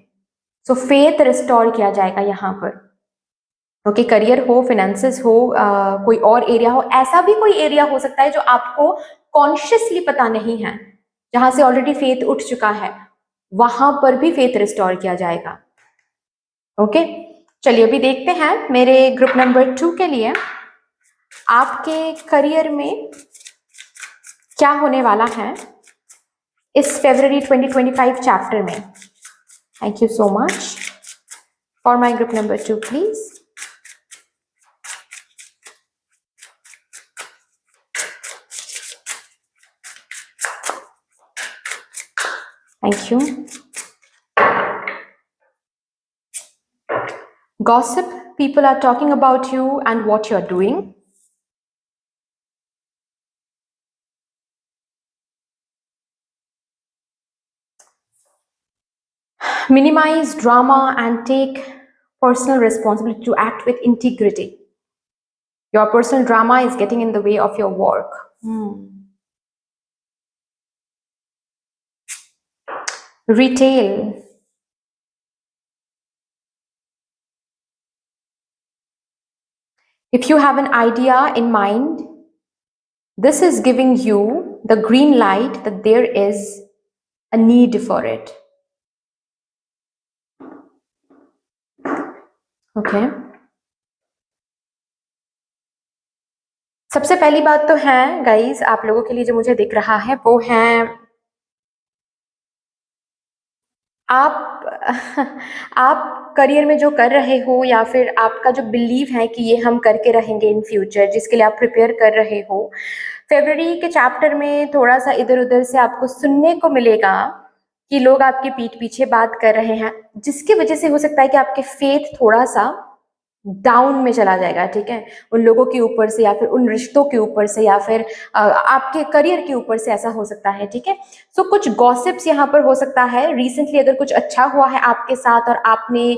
सो फेथ रिस्टोर किया जाएगा यहाँ पर। ओके, करियर हो, फिनेंसेस हो, कोई और एरिया हो, ऐसा भी कोई एरिया हो सकता है जो आपको कॉन्शियसली पता नहीं है, जहां से ऑलरेडी फेथ उठ चुका है, वहां पर भी फेथ रिस्टोर किया जाएगा। ओके, चलिए अभी देखते हैं मेरे ग्रुप नंबर 2 के लिए आपके करियर में क्या होने वाला है इस फरवरी 2025 चैप्टर में। Thank you so much for my group number 2 please. Thank you. Gossip, people are talking about you and what you're doing. Minimize drama and take personal responsibility to act with integrity. Your personal drama is getting in the way of your work. Retail. If you have an idea in mind, this is giving you the green light that there is a need for it. Okay. सबसे पहली बात तो है guys, आप लोगों के लिए जो मुझे दिख रहा है वो है आप आप करियर में जो कर रहे हो या फिर आपका जो बिलीव है कि ये हम करके रहेंगे इन फ्यूचर, जिसके लिए आप प्रिपेयर कर रहे हो, फेब्रुअरी के चैप्टर में थोड़ा सा इधर उधर से आपको सुनने को मिलेगा कि लोग आपके पीठ पीछे बात कर रहे हैं, जिसकी वजह से हो सकता है कि आपके फेथ थोड़ा सा डाउन में चला जाएगा। ठीक है, उन लोगों के ऊपर से या फिर उन रिश्तों के ऊपर से या फिर आपके करियर के ऊपर से ऐसा हो सकता है। ठीक है, सो कुछ गॉसिप्स यहाँ पर हो सकता है। रिसेंटली अगर कुछ अच्छा हुआ है आपके साथ और आपने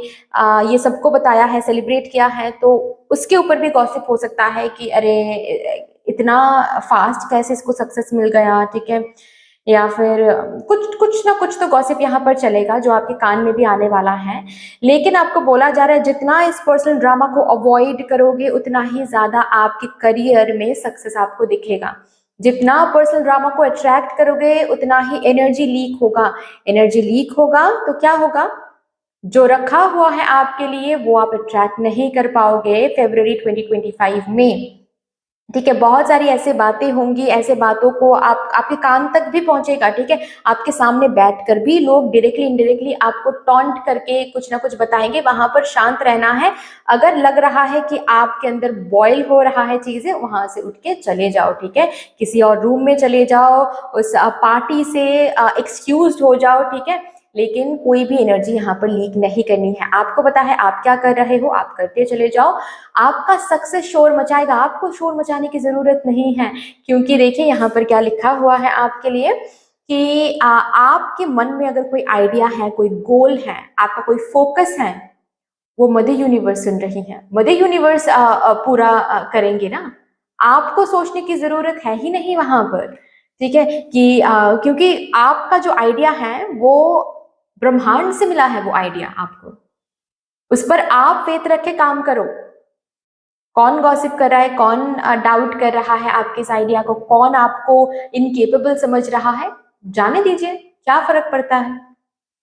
ये सबको बताया है, सेलिब्रेट किया है, तो उसके ऊपर भी गॉसिप हो सकता है कि अरे इतना फास्ट कैसे इसको सक्सेस मिल गया। ठीक है, या फिर कुछ कुछ ना कुछ तो गॉसिप यहाँ पर चलेगा जो आपके कान में भी आने वाला है। लेकिन आपको बोला जा रहा है जितना इस पर्सनल ड्रामा को अवॉइड करोगे उतना ही ज्यादा आपके करियर में सक्सेस आपको दिखेगा। जितना पर्सनल ड्रामा को अट्रैक्ट करोगे उतना ही एनर्जी लीक होगा। एनर्जी लीक होगा तो क्या होगा, जो रखा हुआ है आपके लिए वो आप अट्रैक्ट नहीं कर पाओगे फरवरी 2025 में। ठीक है, बहुत सारी ऐसे बातें होंगी, ऐसे बातों को आप आपके कान तक भी पहुंचेगा। ठीक है, आपके सामने बैठकर भी लोग डायरेक्टली इनडायरेक्टली आपको टॉन्ट करके कुछ ना कुछ बताएंगे, वहां पर शांत रहना है। अगर लग रहा है कि आपके अंदर बॉयल हो रहा है चीजें, वहां से उठ के चले जाओ। ठीक है, किसी और रूम में चले जाओ, उस पार्टी से एक्सक्यूज हो जाओ। ठीक है, लेकिन कोई भी एनर्जी यहाँ पर लीक नहीं करनी है। आपको पता है आप क्या कर रहे हो, आप करते चले जाओ। आपका सक्सेस शोर मचाएगा, आपको शोर मचाने की जरूरत नहीं है। क्योंकि देखिए यहाँ पर क्या लिखा हुआ है आपके लिए कि आपके मन में अगर कोई आइडिया है, कोई गोल है, आपका कोई फोकस है, वो मदर यूनिवर्स सुन रही है। मदर यूनिवर्स पूरा करेंगे ना। आपको सोचने की जरूरत है ही नहीं वहां पर। ठीक है, कि क्योंकि आपका जो आइडिया है वो ब्रह्मांड से मिला है। वो आइडिया आपको, उस पर आप फेथ रख के काम करो। कौन गॉसिप कर रहा है, कौन डाउट कर रहा है आपके इस आइडिया को, कौन आपको इनकेपेबल समझ रहा है, जाने दीजिए, क्या फर्क पड़ता है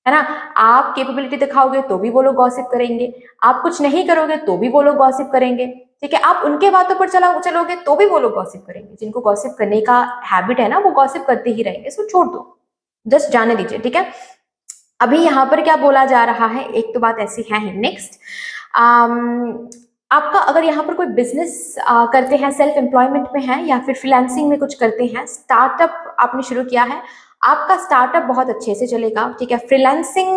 ना। आप कैपेबिलिटी दिखाओगे तो भी वो लोग गॉसिप करेंगे, आप कुछ नहीं करोगे तो भी वो लोग गॉसिप करेंगे। ठीक है, आप उनके बातों पर चलोगे तो भी वो लोग गॉसिप करेंगे। जिनको गॉसिप करने का हैबिट है ना, वो गॉसिप करते ही रहेंगे, सो छोड़ दो, जस्ट जाने दीजिए। ठीक है, अभी यहाँ पर क्या बोला जा रहा है, एक तो बात ऐसी है ही। नेक्स्ट, आपका अगर यहाँ पर कोई बिजनेस करते हैं, सेल्फ एम्प्लॉयमेंट में है या फिर फ्रीलांसिंग में कुछ करते हैं, स्टार्टअप आपने शुरू किया है, आपका स्टार्टअप बहुत अच्छे से चलेगा। ठीक है, फ्रीलांसिंग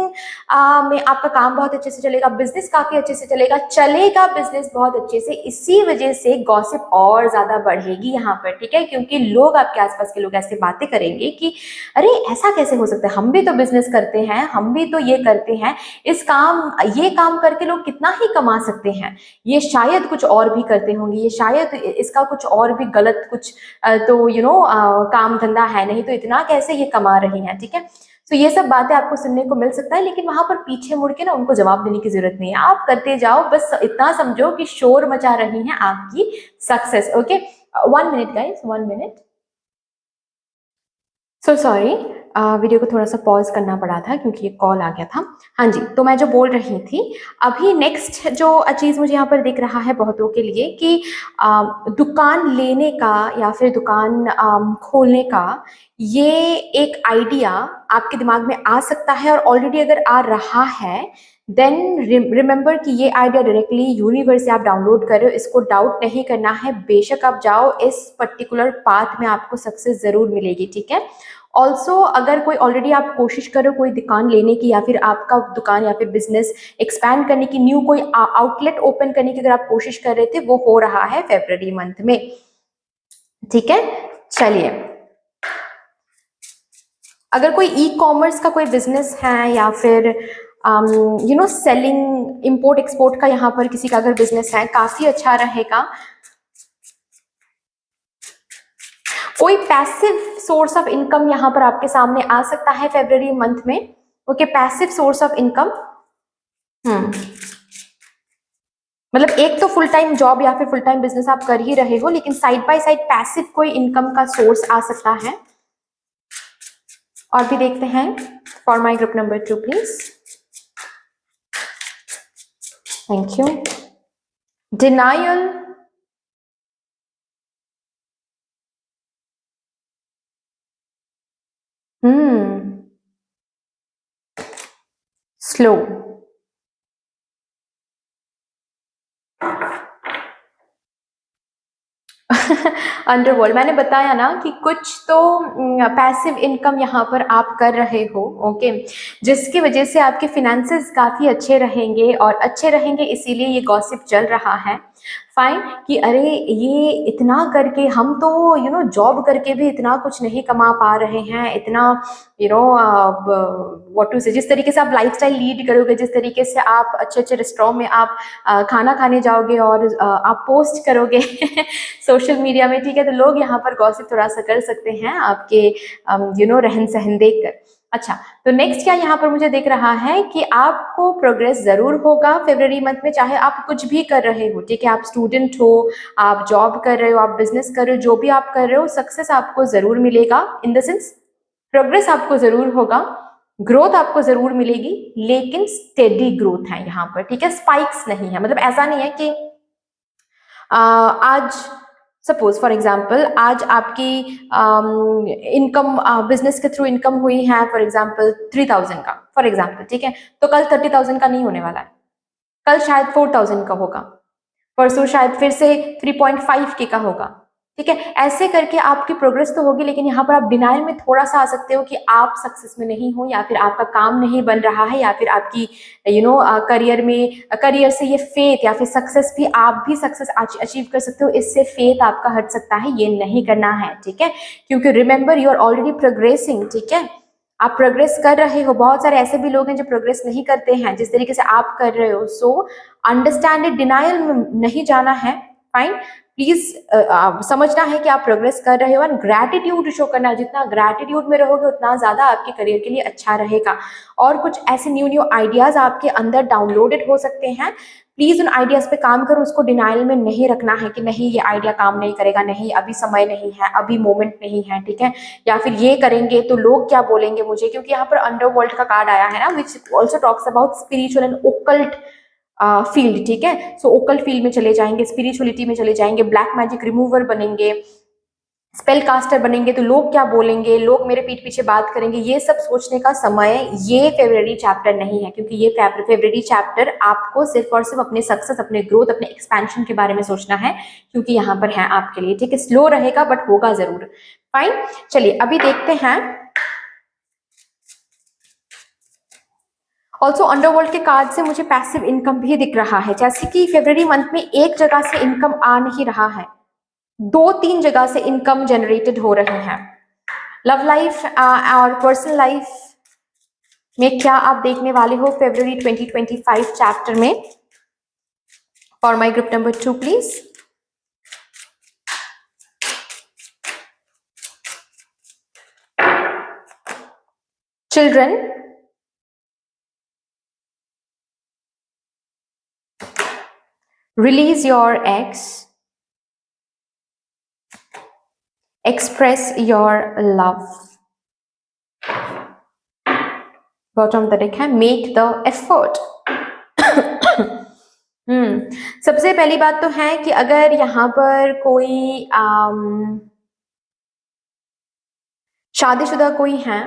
में आपका काम बहुत अच्छे से चलेगा, बिजनेस काफी अच्छे से चलेगा बिजनेस बहुत अच्छे से। इसी वजह से गॉसिप और ज्यादा बढ़ेगी यहाँ पर। ठीक है, क्योंकि लोग, आपके आसपास के लोग ऐसे बातें करेंगे कि अरे ऐसा कैसे हो सकता है, हम भी तो बिजनेस करते हैं, हम भी तो ये करते हैं, ये काम करके लोग कितना ही कमा सकते हैं, ये शायद कुछ और भी करते होंगे, ये शायद इसका कुछ और भी गलत कुछ तो काम धंधा है नहीं, तो इतना कैसे ये कमा रही हैं। ठीक है, तो ये सब बातें आपको सुनने को मिल सकता है, लेकिन वहां पर पीछे मुड़ के ना उनको जवाब देने की जरूरत नहीं है। आप करते जाओ, बस इतना समझो कि शोर मचा रही हैं आपकी success. Okay, 1 minute guys, 1 minute, so sorry, video को थोड़ा सा पॉज करना पड़ा था क्योंकि ये कॉल आ गया था। हाँ जी, तो मैं जो बोल रही थी, अभी नेक्स्ट जो चीज़ मुझे यहाँ पर दिख रहा है बहुतों के लिए कि दुकान लेने का या फिर दुकान खोलने का ये एक आइडिया आपके दिमाग में आ सकता है, और ऑलरेडी अगर आ रहा है देन रिमेंबर कि ये आइडिया डायरेक्टली यूनिवर्स से आप डाउनलोड कर रहे हो, इसको डाउट नहीं करना है। बेशक आप जाओ, इस पर्टिकुलर पाथ में आपको सक्सेस जरूर मिलेगी। ठीक है, ऑल्सो अगर कोई ऑलरेडी आप कोशिश करो कोई दुकान लेने की, या फिर आपका दुकान या फिर बिजनेस एक्सपैंड करने की, न्यू कोई आउटलेट ओपन करने की अगर आप कोशिश कर रहे थे, वो हो रहा है फरवरी मंथ में। ठीक है, चलिए, अगर कोई ई कॉमर्स का कोई बिजनेस है या फिर सेलिंग, इंपोर्ट एक्सपोर्ट का यहाँ पर किसी का अगर बिजनेस है, काफी अच्छा रहेगा। कोई पैसिव सोर्स ऑफ इनकम यहाँ पर आपके सामने आ सकता है फरवरी मंथ में। Okay, passive source of income, मतलब एक तो फुल टाइम जॉब या फिर फुल टाइम बिजनेस आप कर ही रहे हो, लेकिन साइड बाय साइड पैसिव कोई इनकम का सोर्स आ सकता है। और भी देखते हैं, for my group number 2 please, thank you. Denial, hmm slow. Underworld, मैंने बताया ना कि कुछ तो पैसिव इनकम यहाँ पर आप कर रहे हो, ओके, जिसकी वजह से आपके फिनेंसेस काफ़ी अच्छे रहेंगे, और अच्छे रहेंगे इसीलिए ये गॉसिप चल रहा है। फाइन, कि अरे ये इतना करके हम तो जॉब करके भी इतना कुछ नहीं कमा पा रहे हैं, इतना व्हाट टू से, जिस तरीके से आप लाइफस्टाइल लीड करोगे, जिस तरीके से आप अच्छे अच्छे रेस्टोरेंट में आप खाना खाने जाओगे और आप पोस्ट करोगे सोशल मीडिया में, ठीक है, तो लोग यहाँ पर गॉसिप थोड़ा सा कर सकते हैं आपके रहन सहन देखकर। अच्छा, तो नेक्स्ट क्या यहाँ पर मुझे दिख रहा है कि आपको प्रोग्रेस जरूर होगा फरवरी मंथ में, चाहे आप कुछ भी कर रहे हो, ठीक है, आप स्टूडेंट हो, आप जॉब कर रहे हो, आप बिजनेस कर रहे हो, जो भी आप कर रहे हो, सक्सेस आपको जरूर मिलेगा, इन द सेंस प्रोग्रेस आपको जरूर होगा, ग्रोथ आपको जरूर मिलेगी, लेकिन स्टेडी ग्रोथ है यहाँ पर, ठीक है, स्पाइक्स नहीं है, मतलब ऐसा नहीं है कि आज सपोज फॉर एग्जाम्पल आज आपकी इनकम बिजनेस के थ्रू इनकम हुई है फॉर एग्जाम्पल 3000 का, फॉर एग्जाम्पल, ठीक है, तो कल 30,000 का नहीं होने वाला है, कल शायद 4,000 का होगा, परसों शायद फिर से 3.5 के का होगा, ठीक है, ऐसे करके आपकी प्रोग्रेस तो होगी, लेकिन यहाँ पर आप डिनाइल में थोड़ा सा आ सकते हो कि आप सक्सेस में नहीं हो, या फिर आपका काम नहीं बन रहा है, या फिर आपकी करियर से ये फेथ या फिर सक्सेस भी, आप भी सक्सेस अचीव कर सकते हो, इससे फेथ आपका हट सकता है, ये नहीं करना है, ठीक है, क्योंकि remember you are already progressing, ठीक है, आप प्रोग्रेस कर रहे हो, बहुत सारे ऐसे भी लोग हैं जो प्रोग्रेस नहीं करते हैं जिस तरीके से आप कर रहे हो, सो अंडरस्टैंड इट, डिनाइल में नहीं जाना है, फाइन, प्लीज समझना है कि आप प्रोग्रेस कर रहे हो, और ग्रैटिट्यूड शो करना है, जितना ग्रैटिट्यूड में रहोगे उतना ज्यादा आपके करियर के लिए अच्छा रहेगा, और कुछ ऐसे न्यू न्यू आइडियाज आपके अंदर डाउनलोडेड हो सकते हैं, प्लीज उन आइडियाज पे काम करो, उसको डिनाइल में नहीं रखना है कि नहीं ये आइडिया काम नहीं करेगा, नहीं अभी समय नहीं है, अभी मोमेंट नहीं है, ठीक है, या फिर ये करेंगे तो लोग क्या बोलेंगे मुझे, क्योंकि यहाँ पर अंडरवर्ल्ड का कार्ड आया है ना, which also talks about spiritual and occult field, ठीक है, सो ओकल्ट फील्ड में चले जाएंगे, स्पिरिचुअलिटी में चले जाएंगे, ब्लैक मैजिक रिमूवर बनेंगे, स्पेल कास्टर बनेंगे, तो लोग क्या बोलेंगे, लोग मेरे पीठ पीछे बात करेंगे, ये सब सोचने का समय ये फेब्रुअरी चैप्टर नहीं है, क्योंकि ये फेब्रुअरी चैप्टर आपको सिर्फ और सिर्फ अपने सक्सेस, अपने ग्रोथ, अपने एक्सपेंशन के बारे में सोचना है, क्योंकि यहाँ पर है आपके लिए, ठीक है, स्लो रहेगा बट होगा जरूर, फाइन। चलिए अभी देखते हैं, ऑल्सो अंडरवर्ल्ड के कार्ड से मुझे पैसिव इनकम भी दिख रहा है, जैसे कि फरवरी मंथ में एक जगह से इनकम आ नहीं रहा है, 2-3 जगह से इनकम जनरेटेड हो रहे हैं। लव लाइफ और पर्सनल लाइफ में क्या आप देखने वाले हो फरवरी 2025 चैप्टर में? For my group number 2 please. Children, release your ex, express your love, bottom the deck है मेक द एफर्ट। सबसे पहली बात तो है कि अगर यहाँ पर कोई शादीशुदा कोई है,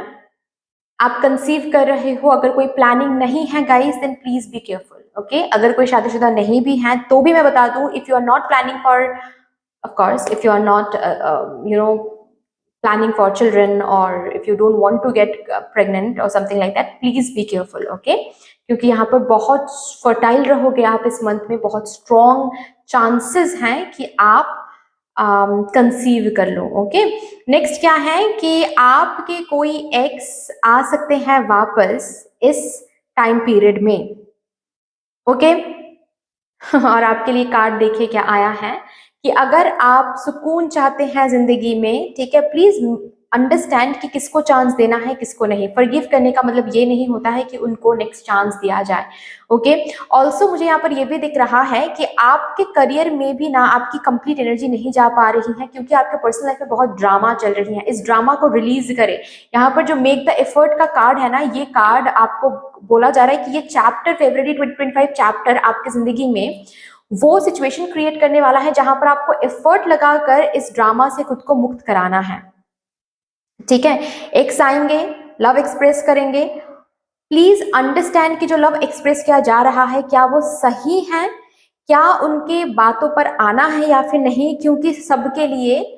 आप कंसीव कर रहे हो, अगर कोई प्लानिंग नहीं है guys, then please be careful, okay, अगर कोई शादीशुदा नहीं भी है तो भी मैं बता दूं, if you are not planning for, of course if you are not planning for children, or if you don't want to get pregnant or something like that, please be careful, okay, क्योंकि यहाँ पर बहुत fertile रहोगे आप इस month में, बहुत strong chances हैं कि आप कंसीव कर लो, ओके। नेक्स्ट क्या है कि आपके कोई एक्स आ सकते हैं वापस इस टाइम पीरियड में, ओके। और आपके लिए कार्ड देखिए क्या आया है कि अगर आप सुकून चाहते हैं जिंदगी में, ठीक है, प्लीज अंडरस्टैंड कि किसको चांस देना है, किसको नहीं। फॉरगिव करने का मतलब ये नहीं होता है कि उनको नेक्स्ट चांस दिया जाए, ओके। ऑल्सो मुझे यहाँ पर ये भी दिख रहा है कि आपके करियर में भी ना आपकी कंप्लीट एनर्जी नहीं जा पा रही है, क्योंकि आपके पर्सनल लाइफ में बहुत ड्रामा चल रही है, इस ड्रामा को रिलीज करें। यहाँ पर जो मेक द एफर्ट का कार्ड है ना, ये कार्ड आपको बोला जा रहा है कि ये चैप्टर फरवरी 2025 चैप्टर आपकी जिंदगी में वो सिचुएशन क्रिएट करने वाला है जहां पर आपको एफर्ट लगाकर इस ड्रामा से खुद को मुक्त कराना है, ठीक है। एक्स आएंगे, लव एक्सप्रेस करेंगे, प्लीज अंडरस्टैंड कि जो लव एक्सप्रेस किया जा रहा है क्या वो सही है, क्या उनके बातों पर आना है या फिर नहीं, क्योंकि सबके लिए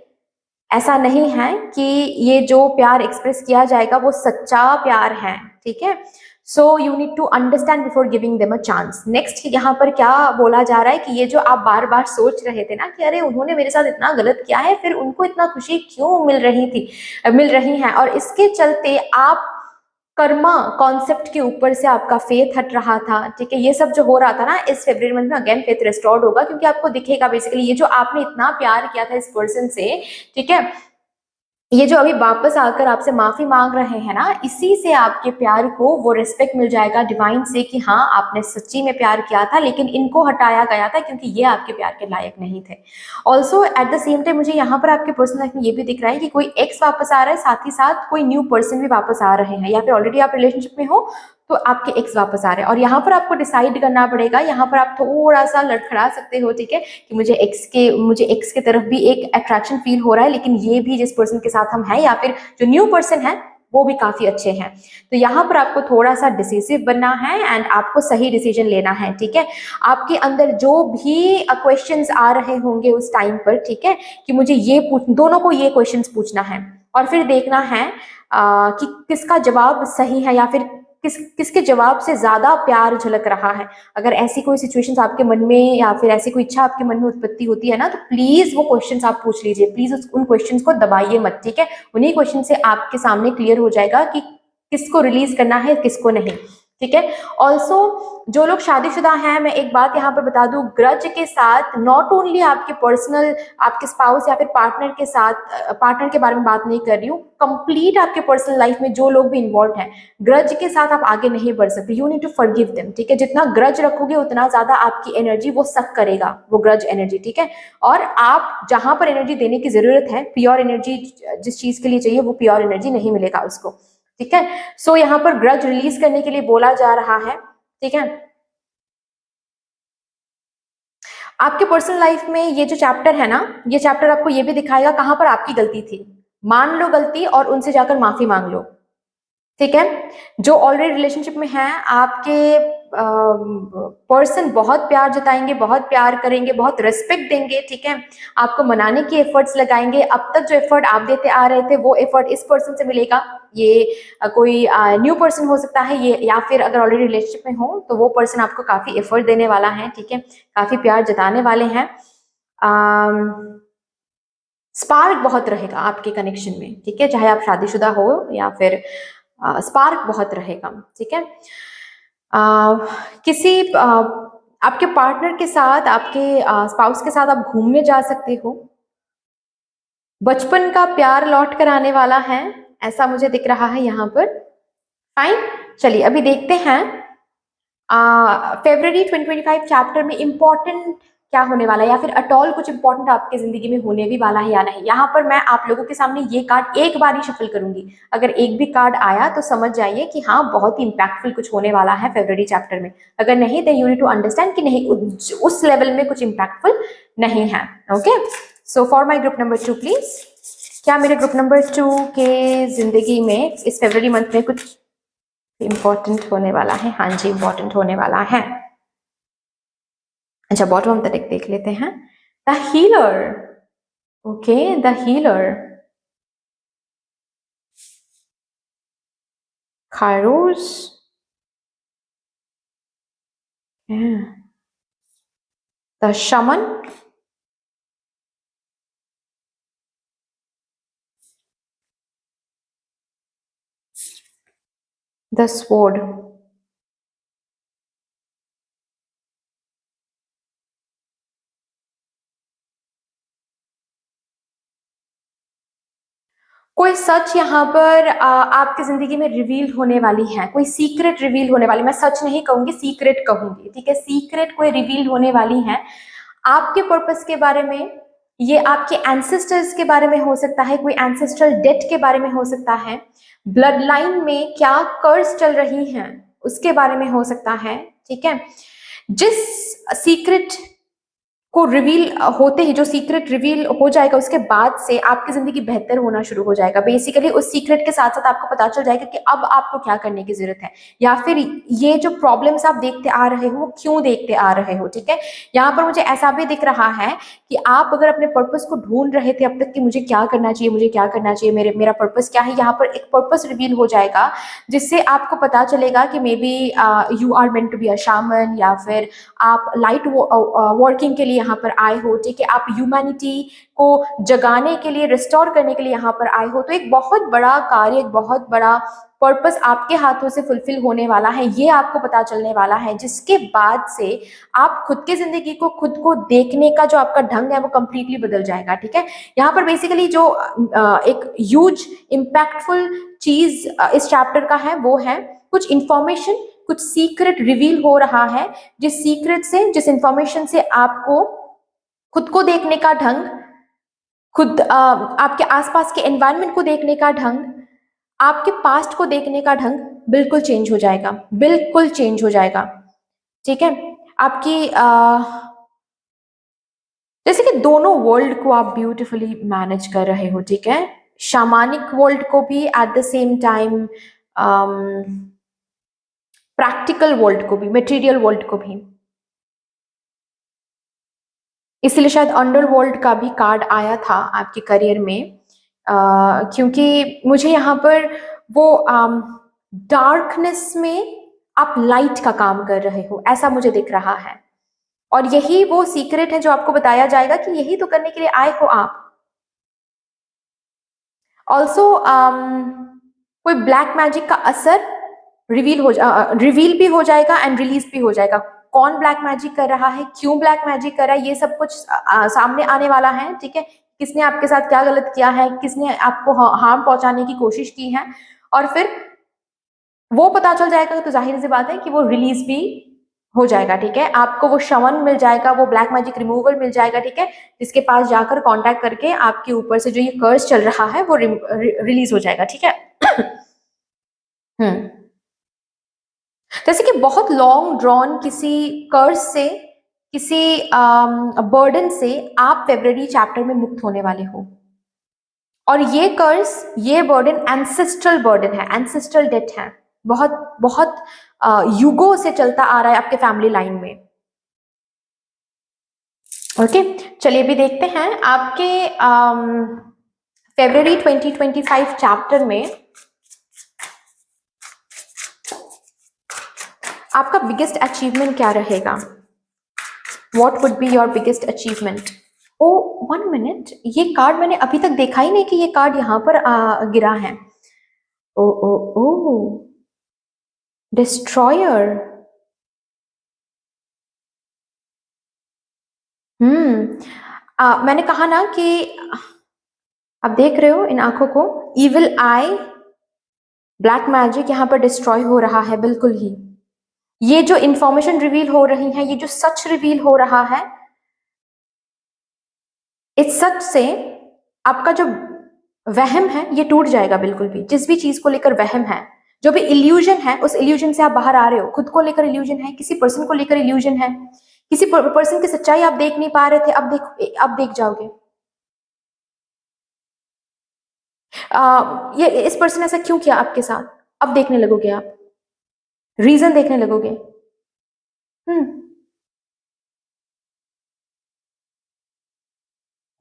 ऐसा नहीं है कि ये जो प्यार एक्सप्रेस किया जाएगा वो सच्चा प्यार है, ठीक है। So you need to understand before giving them a chance. Next यहाँ पर क्या बोला जा रहा है कि ये जो आप बार बार सोच रहे थे ना कि अरे उन्होंने मेरे साथ इतना गलत किया है, फिर उनको इतना खुशी क्यों मिल रही है, और इसके चलते आप कर्मा कॉन्सेप्ट के ऊपर से आपका फेथ हट रहा था, ठीक है। ये सब जो हो रहा था ना, इस फेब्रुअरी मंथ में अगेन फेथ रिस्टोर्ड होगा, क्योंकि आपको दिखेगा बेसिकली ये जो आपने इतना प्यार किया था इस पर्सन से, ठीक है, ये जो अभी वापस आकर आपसे माफी मांग रहे हैं ना, इसी से आपके प्यार को वो रिस्पेक्ट मिल जाएगा डिवाइन से कि हाँ आपने सच्ची में प्यार किया था, लेकिन इनको हटाया गया था क्योंकि ये आपके प्यार के लायक नहीं थे। Also at the same time मुझे यहाँ पर आपके पर्सनल लाइफ में ये भी दिख रहा है कि कोई एक्स वापस आ रहा है, साथ ही साथ कोई न्यू पर्सन भी वापस आ रहे हैं, या फिर ऑलरेडी आप रिलेशनशिप में हो तो आपके एक्स वापस आ रहे हैं। और यहाँ पर आपको डिसाइड करना पड़ेगा, यहाँ पर आप थोड़ा सा लड़खड़ा सकते हो, ठीक है, कि मुझे एक्स के तरफ भी एक अट्रैक्शन फील हो रहा है, लेकिन ये भी जिस पर्सन के साथ हम हैं या फिर जो न्यू पर्सन है वो भी काफी अच्छे हैं। तो यहाँ पर आपको थोड़ा सा डिसिसिव बनना है एंड आपको सही डिसीजन लेना है, ठीक है। आपके अंदर जो भी क्वेश्चंस आ रहे होंगे उस टाइम पर, ठीक है, कि मुझे दोनों को ये क्वेश्चंस पूछना है और फिर देखना है कि किसका जवाब सही है या फिर किसके जवाब से ज्यादा प्यार झलक रहा है। अगर ऐसी कोई सिचुएशंस आपके मन में या फिर ऐसी कोई इच्छा आपके मन में उत्पत्ति होती है ना, तो प्लीज वो क्वेश्चंस आप पूछ लीजिए, प्लीज उन क्वेश्चंस को दबाइए मत, ठीक है। उन्हीं क्वेश्चन से आपके सामने क्लियर हो जाएगा कि किसको रिलीज करना है किसको नहीं, ठीक है। ऑल्सो जो लोग शादीशुदा हैं, मैं एक बात यहाँ पर बता दूं, ग्रज के साथ नॉट ओनली आपके पर्सनल आपके स्पाउस या फिर पार्टनर के साथ, पार्टनर के बारे में बात नहीं कर रही हूँ, कंप्लीट आपके पर्सनल लाइफ में जो लोग भी इन्वॉल्व हैं, ग्रज के साथ आप आगे नहीं बढ़ सकते। You need to forgive them, ठीक है। जितना ग्रज रखोगे उतना ज्यादा आपकी एनर्जी वो सक करेगा, वो ग्रज एनर्जी, ठीक है। और आप जहां पर एनर्जी देने की जरूरत है, प्योर एनर्जी जिस चीज के लिए चाहिए, वो प्योर एनर्जी नहीं मिलेगा उसको, ठीक है। सो यहाँ पर ग्रज रिलीज करने के लिए बोला जा रहा है, ठीक है। आपके पर्सनल लाइफ में ये जो चैप्टर है ना, ये चैप्टर आपको ये भी दिखाएगा कहां पर आपकी गलती थी। मान लो गलती और उनसे जाकर माफी मांग लो, ठीक है। जो ऑलरेडी रिलेशनशिप में हैं, आपके पर्सन बहुत प्यार जताएंगे, बहुत प्यार करेंगे, बहुत रिस्पेक्ट देंगे, ठीक है। आपको मनाने की एफर्ट्स लगाएंगे। अब तक जो एफर्ट आप देते आ रहे थे वो एफर्ट इस पर्सन से मिलेगा। ये कोई न्यू पर्सन हो सकता है ये, या फिर अगर ऑलरेडी रिलेशनशिप में हो तो वो पर्सन आपको काफी एफर्ट देने वाला है, ठीक है, काफी प्यार जताने वाले हैं। स्पार्क बहुत रहेगा आपके कनेक्शन में, ठीक है, चाहे आप शादीशुदा हो या फिर स्पार्क बहुत रहेगा, ठीक है। किसी आपके पार्टनर के साथ, आपके स्पाउस के साथ आप घूमने जा सकते हो। बचपन का प्यार लौट कर आने वाला है, ऐसा मुझे दिख रहा है यहाँ पर। फाइन, चलिए अभी देखते हैं February 2025 चैप्टर में इंपॉर्टेंट क्या होने वाला है, या फिर अटॉल कुछ इंपॉर्टेंट आपके जिंदगी में होने भी वाला है या नहीं। यहाँ पर मैं आप लोगों के सामने ये कार्ड एक बार ही शफल करूंगी, अगर एक भी कार्ड आया तो समझ जाइए कि हाँ बहुत ही इंपैक्टफुल कुछ होने वाला है फेब्रुअरी चैप्टर में। अगर नहीं तो यू नीड टू अंडरस्टैंड कि नहीं, उस लेवल में कुछ इंपैक्टफुल नहीं है। Okay, so for my group number 2 please, क्या मेरे ग्रुप नंबर 2 के जिंदगी में इस फेब्रुअरी मंथ में कुछ इंपॉर्टेंट होने वाला है? हाँ जी, इंपॉर्टेंट होने वाला है। अच्छा, बॉटम तक देख लेते हैं। The healer, okay, the healer, Kharos, the shaman, the sword. कोई सच यहाँ पर आपकी जिंदगी में रिवील होने वाली है, कोई सीक्रेट रिवील होने वाली, मैं सच नहीं कहूंगी, सीक्रेट कहूंगी, ठीक है। सीक्रेट कोई रिवील होने वाली है आपके पर्पस के बारे में। ये आपके एंसेस्टर्स के बारे में हो सकता है, कोई एंसेस्ट्रल डेट के बारे में हो सकता है, ब्लड लाइन में क्या कर्स चल रही हैं उसके बारे में हो सकता है, ठीक है। जिस सीक्रेट को रिवील होते ही, जो सीक्रेट रिवील हो जाएगा उसके बाद से आपकी जिंदगी बेहतर होना शुरू हो जाएगा। बेसिकली उस सीक्रेट के साथ साथ आपको पता चल जाएगा कि अब आपको क्या करने की जरूरत है, या फिर ये जो प्रॉब्लम्स आप देखते आ रहे हो वो क्यों देखते आ रहे हो। ठीक है, यहाँ पर मुझे ऐसा भी दिख रहा है कि आप अगर अपने पर्पस को ढूंढ रहे थे अब तक कि मुझे क्या करना चाहिए, मुझे क्या करना चाहिए, मेरा पर्पस क्या है, यहाँ पर एक पर्पस रिवील हो जाएगा जिससे आपको पता चलेगा कि maybe you are meant to be a shaman, या फिर आप लाइट वर्किंग के लिए यहाँ पर आए हो। ठीक है, आप ह्यूमैनिटी को जगाने के लिए, रिस्टोर करने के लिए यहाँ पर आए हो। तो एक बहुत बड़ा कार्य, एक बहुत बड़ा पर्पस आपके हाथों से फुलफिल होने वाला है, ये आपको पता चलने वाला है, जिसके बाद से आप खुद की जिंदगी को, खुद को देखने का जो आपका ढंग है वो कंप्लीटली बदल जाएगा। ठीक है, यहाँ पर बेसिकली जो एक ह्यूज इम्पैक्टफुल चीज इस चैप्टर का है वो है कुछ इंफॉर्मेशन, कुछ सीक्रेट रिवील हो रहा है, जिस सीक्रेट से, जिस इंफॉर्मेशन से आपको खुद को देखने का ढंग, खुद आपके आसपास के एनवायरनमेंट को देखने का ढंग, आपके पास्ट को देखने का ढंग बिल्कुल चेंज हो जाएगा, बिल्कुल चेंज हो जाएगा। ठीक है, आपकी जैसे कि दोनों वर्ल्ड को आप ब्यूटीफुली मैनेज कर रहे हो। ठीक है, शामानिक वर्ल्ड को भी, at the same time practical world को भी, मटेरियल वर्ल्ड को भी। इसलिए शायद अंडरवर्ल्ड का भी कार्ड आया था आपके करियर में, क्योंकि मुझे यहाँ पर वो डार्कनेस में आप लाइट का काम कर रहे हो, ऐसा मुझे दिख रहा है। और यही वो सीक्रेट है जो आपको बताया जाएगा कि यही तो करने के लिए आए हो आप। ऑल्सो कोई ब्लैक मैजिक का असर रिवील भी हो जाएगा एंड रिलीज भी हो जाएगा। कौन ब्लैक मैजिक कर रहा है, क्यों ब्लैक मैजिक कर रहा है, ये सब कुछ सामने आने वाला है। ठीक है, किसने आपके साथ क्या गलत किया है, किसने आपको हार्म पहुंचाने की कोशिश की है, और फिर वो पता चल जाएगा तो जाहिर सी बात है कि वो रिलीज भी हो जाएगा। ठीक है, आपको वो शवन मिल जाएगा, वो ब्लैक मैजिक रिमूवल मिल जाएगा। ठीक है, जिसके पास जाकर कांटेक्ट करके आपके ऊपर से जो ये कर्ज चल रहा है वो रिलीज हो जाएगा। ठीक है जैसे कि बहुत लॉन्ग ड्रॉन किसी कर्ज से, किसी बर्डन से आप फेब्रुअरी चैप्टर में मुक्त होने वाले हो। और ये कर्ज, ये बर्डन एंसेस्ट्रल बर्डन है, एंसेस्ट्रल डेट है, बहुत बहुत युगों से चलता आ रहा है आपके फैमिली लाइन में। ओके, चलिए भी देखते हैं आपके फेब्रुअरी 2025 चैप्टर में आपका बिगेस्ट अचीवमेंट क्या रहेगा। What would be your biggest achievement. Oh 1 minute, ये कार्ड मैंने अभी तक देखा ही नहीं कि ये कार्ड यहाँ पर गिरा है। ओ ओ ओ, डिस्ट्रॉयर। मैंने कहा ना कि आप देख रहे हो इन आंखों को, इविल आई, ब्लैक मैजिक यहाँ पर डिस्ट्रॉय हो रहा है। बिल्कुल ही ये जो इंफॉर्मेशन रिवील हो रही है, ये जो सच रिवील हो रहा है, इस सच से आपका जो वहम है ये टूट जाएगा। बिल्कुल भी जिस भी चीज को लेकर वहम है, जो भी इल्यूजन है, उस इल्यूजन से आप बाहर आ रहे हो। खुद को लेकर इल्यूजन है, किसी पर्सन को लेकर इल्यूजन है, किसी पर्सन की सच्चाई आप देख नहीं पा रहे थे, अब देख जाओगे। ये इस पर्सन ऐसा क्यों किया आपके साथ, अब देखने लगोगे, आप रीजन देखने लगोगे।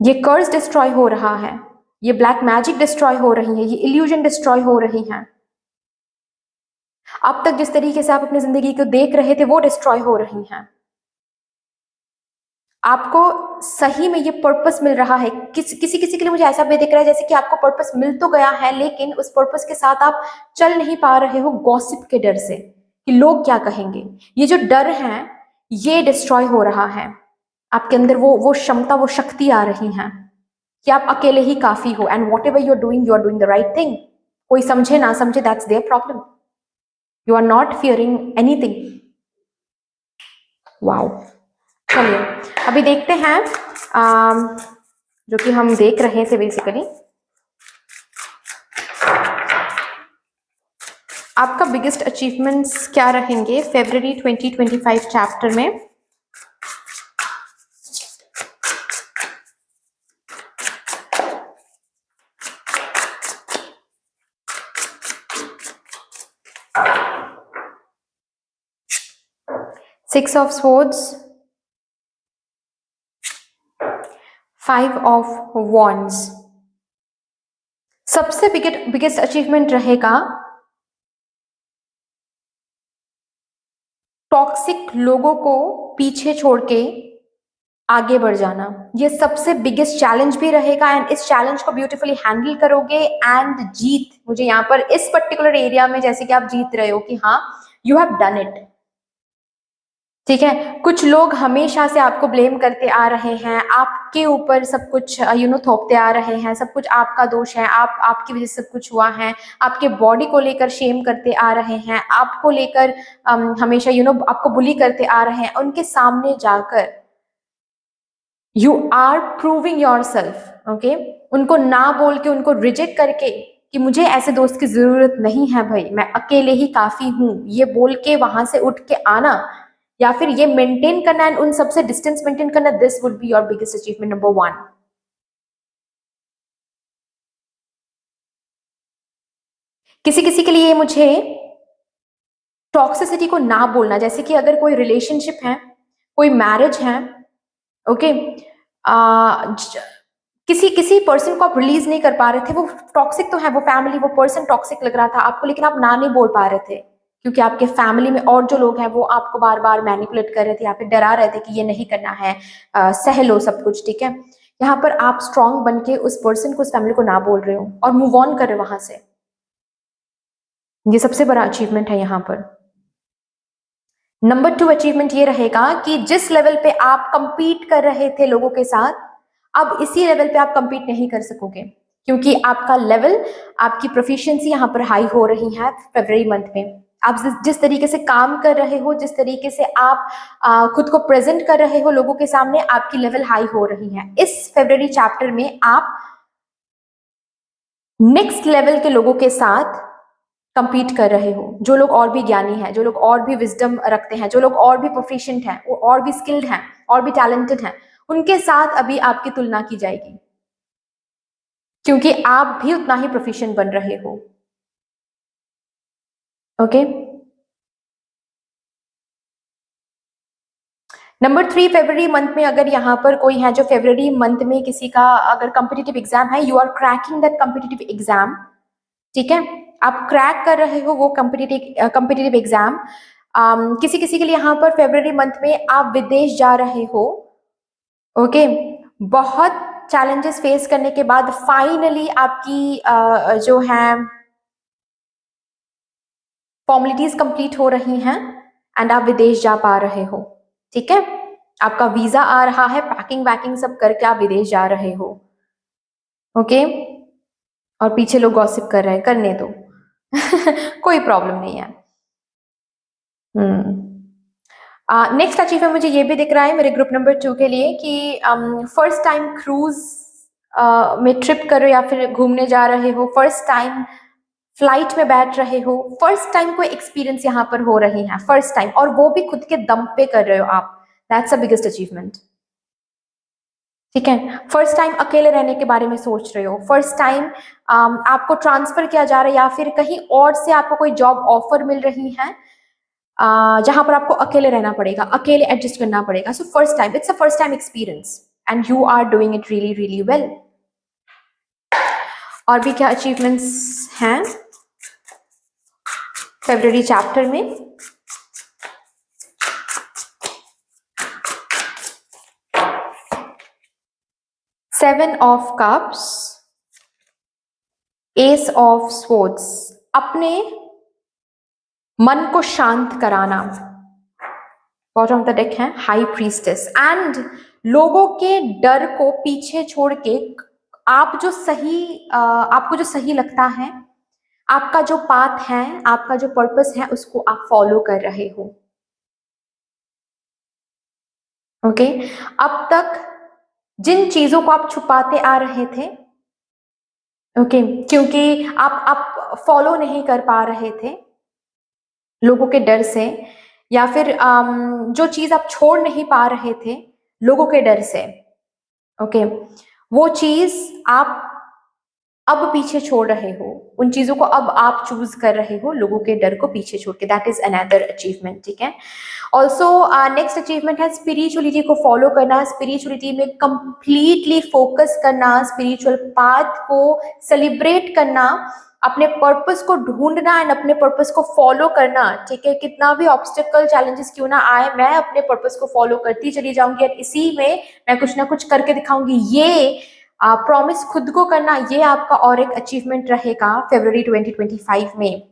ये कर्ज डिस्ट्रॉय हो रहा है, ये ब्लैक मैजिक डिस्ट्रॉय हो रही है, ये इल्यूजन डिस्ट्रॉय हो रही है। अब तक जिस तरीके से आप अपनी जिंदगी को देख रहे थे वो डिस्ट्रॉय हो रही हैं। आपको सही में ये पर्पस मिल रहा है। किसी के लिए मुझे ऐसा भी दिख रहा है जैसे कि आपको पर्पस मिल तो गया है, लेकिन उस पर्पस के साथ आप चल नहीं पा रहे हो गॉसिप के डर से कि लोग क्या कहेंगे। ये जो डर है ये डिस्ट्रॉय हो रहा है। आपके अंदर वो क्षमता, वो शक्ति आ रही है कि आप अकेले ही काफी हो, and whatever you are doing the right thing. कोई समझे ना समझे, that's their problem, you are not fearing anything. Wow, चलिए अभी देखते हैं जो कि हम देख रहे थे बेसिकली आपका बिगेस्ट अचीवमेंट्स क्या रहेंगे फेब्रुअरी 2025 चैप्टर में। 6 of swords, 5 of wands. सबसे बिगेस्ट अचीवमेंट रहेगा टॉक्सिक लोगों को पीछे छोड़ के आगे बढ़ जाना। ये सबसे बिगेस्ट चैलेंज भी रहेगा एंड इस चैलेंज को ब्यूटीफुली हैंडल करोगे एंड जीत, मुझे यहाँ पर इस पर्टिकुलर एरिया में जैसे कि आप जीत रहे हो कि हाँ यू हैव डन इट। ठीक है, कुछ लोग हमेशा से आपको ब्लेम करते आ रहे हैं, आपके ऊपर सब कुछ थोपते आ रहे हैं, सब कुछ आपका दोष है, आपकी वजह से सब कुछ हुआ है, आपके बॉडी को लेकर शेम करते आ रहे हैं, आपको लेकर हमेशा आपको बुली करते आ रहे हैं। उनके सामने जाकर you are proving yourself. Okay, उनको ना बोल के, उनको रिजेक्ट करके कि मुझे ऐसे दोस्त की जरूरत नहीं है भाई, मैं अकेले ही काफी हूं, ये बोल के वहां से उठ के आना या फिर ये मेंटेन करना एंड उन सबसे डिस्टेंस मेंटेन करना, this would be your biggest achievement number 1। किसी किसी के लिए मुझे टॉक्सिसिटी को ना बोलना, जैसे कि अगर कोई रिलेशनशिप है, कोई मैरिज है, ओके, किसी किसी पर्सन को आप रिलीज नहीं कर पा रहे थे, वो टॉक्सिक तो है, वो फैमिली, वो पर्सन टॉक्सिक लग रहा था आपको, लेकिन आप ना नहीं बोल पा रहे थे क्योंकि आपके फैमिली में और जो लोग हैं वो आपको बार बार मैनिपुलेट कर रहे थे या फिर डरा रहे थे कि ये नहीं करना है, सह लो सब कुछ। ठीक है, यहाँ पर आप स्ट्रांग बन के उस पर्सन को, उस फैमिली को ना बोल रहे हो और मूव ऑन कर रहे हो वहां से। ये सबसे बड़ा अचीवमेंट है यहाँ पर। नंबर 2 अचीवमेंट ये रहेगा कि जिस लेवल पे आप कंपीट कर रहे थे लोगों के साथ, अब इसी लेवल पे आप कंपीट नहीं कर सकोगे क्योंकि आपका लेवल, आपकी प्रोफिशिएंसी यहाँ पर हाई हो रही है फरवरी मंथ में। आप जिस तरीके से काम कर रहे हो, जिस तरीके से आप खुद को प्रेजेंट कर रहे हो लोगों के सामने, आपकी लेवल हाई हो रही है। इस फरवरी चैप्टर में आप नेक्स्ट लेवल के लोगों के साथ कंपीट कर रहे हो, जो लोग और भी ज्ञानी हैं, जो लोग और भी विजडम रखते हैं, जो लोग और भी प्रोफिशिएंट हैं, वो और भी स्किल्ड हैं, और भी टैलेंटेड हैं, उनके साथ अभी आपकी तुलना की जाएगी क्योंकि आप भी उतना ही प्रोफिशिएंट बन रहे हो। ओके, नंबर 3 फरवरी मंथ में अगर यहाँ पर कोई है जो फरवरी मंथ में किसी का अगर कॉम्पिटिटिव एग्जाम है, you are cracking that competitive exam. ठीक है, आप क्रैक कर रहे हो वो कॉम्पिटिटिव एग्जाम। किसी किसी के लिए यहाँ पर फरवरी मंथ में आप विदेश जा रहे हो। ओके, बहुत चैलेंजेस फेस करने के बाद फाइनली आपकी जो है फॉर्मेलिटीज कंप्लीट हो रही हैं एंड आप विदेश जा पा रहे हो। ठीक है, आपका वीजा आ रहा है, पैकिंग वैकिंग सब करके आप विदेश जा रहे हो। ओके, और पीछे लोग गॉसिप कर रहे हैं, करने दो कोई प्रॉब्लम नहीं है। नेक्स्ट अचीवमेंट मुझे ये भी दिख रहा है मेरे ग्रुप नंबर 2 के लिए कि फर्स्ट टाइम क्रूज में ट्रिप कर रहे हो या फिर घूमने जा रहे हो, फर्स्ट टाइम फ्लाइट में बैठ रहे हो, फर्स्ट टाइम कोई एक्सपीरियंस यहाँ पर हो रही है, फर्स्ट टाइम, और वो भी खुद के दम पे कर रहे हो आप। That's a biggest achievement. ठीक है, फर्स्ट टाइम अकेले रहने के बारे में सोच रहे हो, फर्स्ट टाइम आपको ट्रांसफर किया जा रहा है या फिर कहीं और से आपको कोई जॉब ऑफर मिल रही है जहां पर आपको अकेले रहना पड़ेगा, अकेले एडजस्ट करना पड़ेगा। So first time, it's a first time experience and you are doing it really really well. और भी क्या अचीवमेंट्स हैं फरवरी चैप्टर में? Seven of cups, ace of swords, अपने मन को शांत कराना। बॉटम ऑफ द डेक है हाई प्रीस्टेस एंड लोगों के डर को पीछे छोड़ के आप जो सही आपको जो सही लगता है, आपका जो पाथ है, आपका जो पर्पस है, उसको आप फॉलो कर रहे हो। ओके, अब तक जिन चीजों को आप छुपाते आ रहे थे, ओके, क्योंकि आप फॉलो नहीं कर पा रहे थे लोगों के डर से, या फिर जो चीज आप छोड़ नहीं पा रहे थे लोगों के डर से, ओके, वो चीज आप अब पीछे छोड़ रहे हो, उन चीजों को अब आप चूज कर रहे हो, लोगों के डर को पीछे छोड़ के, दैट इज अनदर अचीवमेंट, ठीक है। ऑल्सो नेक्स्ट अचीवमेंट है स्पिरिचुअलिटी को फॉलो करना, स्पिरिचुअलिटी में कंप्लीटली फोकस करना, स्पिरिचुअल पाथ को सेलिब्रेट करना, अपने पर्पस को ढूंढना एंड अपने पर्पस को फॉलो करना, ठीक है। कितना भी ऑब्स्टिकल चैलेंजेस क्यों ना आए, मैं अपने पर्पस को फॉलो करती चली जाऊंगी और इसी में मैं कुछ ना कुछ करके दिखाऊंगी, ये प्रॉमिस खुद को करना, ये आपका और एक अचीवमेंट रहेगा फरवरी 2025 में।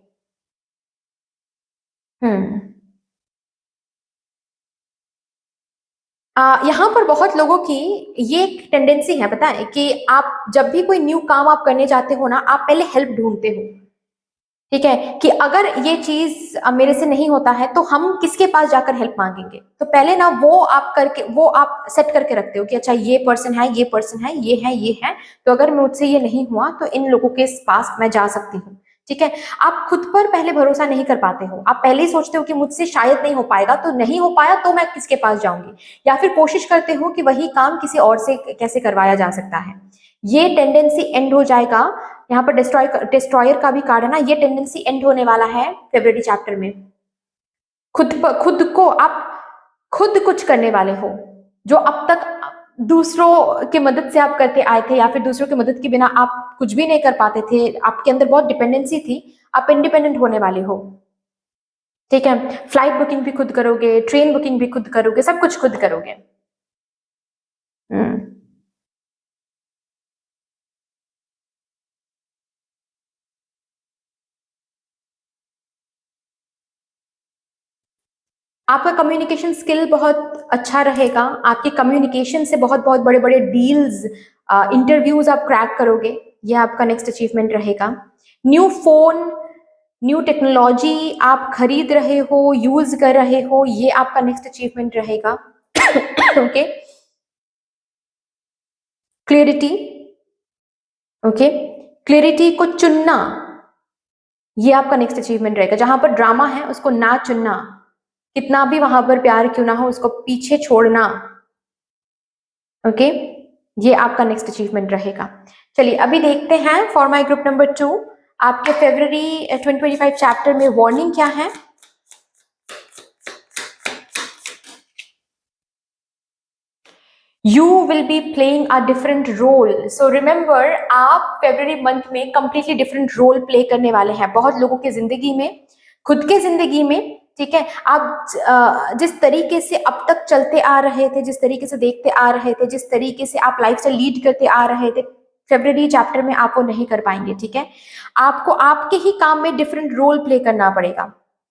यहाँ पर बहुत लोगों की ये एक टेंडेंसी है, पता है, कि आप जब भी कोई न्यू काम आप करने जाते हो ना, आप पहले हेल्प ढूंढते हो, ठीक है, कि अगर ये चीज मेरे से नहीं होता है तो हम किसके पास जाकर हेल्प मांगेंगे। तो पहले ना वो आप करके, वो आप सेट करके रखते हो कि अच्छा ये पर्सन है, ये पर्सन है, ये है, ये है, तो अगर मुझसे ये नहीं हुआ तो इन लोगों के पास मैं जा सकती हूँ, ठीक है। आप खुद पर पहले भरोसा नहीं कर पाते हो, आप पहले ही सोचते हो कि मुझसे शायद नहीं हो पाएगा, तो नहीं हो पाया तो मैं किसके पास जाऊंगी, या फिर कोशिश करते हो कि वही काम किसी और से कैसे करवाया जा सकता है। ये टेंडेंसी एंड हो जाएगा, यहाँ पर डिस्ट्रॉयर का भी कार्ड है ना, ये टेंडेंसी एंड होने वाला है फेब्रुअरी चैप्टर में। खुद को आप खुद कुछ करने वाले हो, जो अब तक दूसरों की मदद से आप करते आए थे, या फिर दूसरों की मदद के बिना आप कुछ भी नहीं कर पाते थे, आपके अंदर बहुत डिपेंडेंसी थी, आप इंडिपेंडेंट होने वाले हो, ठीक है। फ्लाइट बुकिंग भी खुद करोगे, ट्रेन बुकिंग भी खुद करोगे, सब कुछ खुद करोगे। हम्म आपका कम्युनिकेशन स्किल बहुत अच्छा रहेगा, आपके कम्युनिकेशन से बहुत बहुत बड़े बड़े डील्स, इंटरव्यूज आप क्रैक करोगे, ये आपका नेक्स्ट अचीवमेंट रहेगा। न्यू फोन, न्यू टेक्नोलॉजी आप खरीद रहे हो, यूज कर रहे हो, ये आपका नेक्स्ट अचीवमेंट रहेगा। ओके, क्लियरिटी, ओके, क्लियरिटी को चुनना, ये आपका नेक्स्ट अचीवमेंट रहेगा। जहां पर ड्रामा है उसको ना चुनना, कितना भी वहां पर प्यार क्यों ना हो उसको पीछे छोड़ना, ओके, ये आपका नेक्स्ट अचीवमेंट रहेगा। चलिए अभी देखते हैं फॉर माई ग्रुप नंबर 2 आपके फरवरी 2025 चैप्टर में वार्निंग क्या है। You will be playing a different role. So remember, आप फरवरी मंथ में completely different role play करने वाले हैं बहुत लोगों की जिंदगी में, खुद के जिंदगी में, ठीक है। आप जिस तरीके से अब तक चलते आ रहे थे, जिस तरीके से देखते आ रहे थे, जिस तरीके से आप लाइफ स्टाइल लीड करते आ रहे थे, फरवरी चैप्टर में आप वो नहीं कर पाएंगे, ठीक है। आपको आपके ही काम में डिफरेंट रोल प्ले करना पड़ेगा।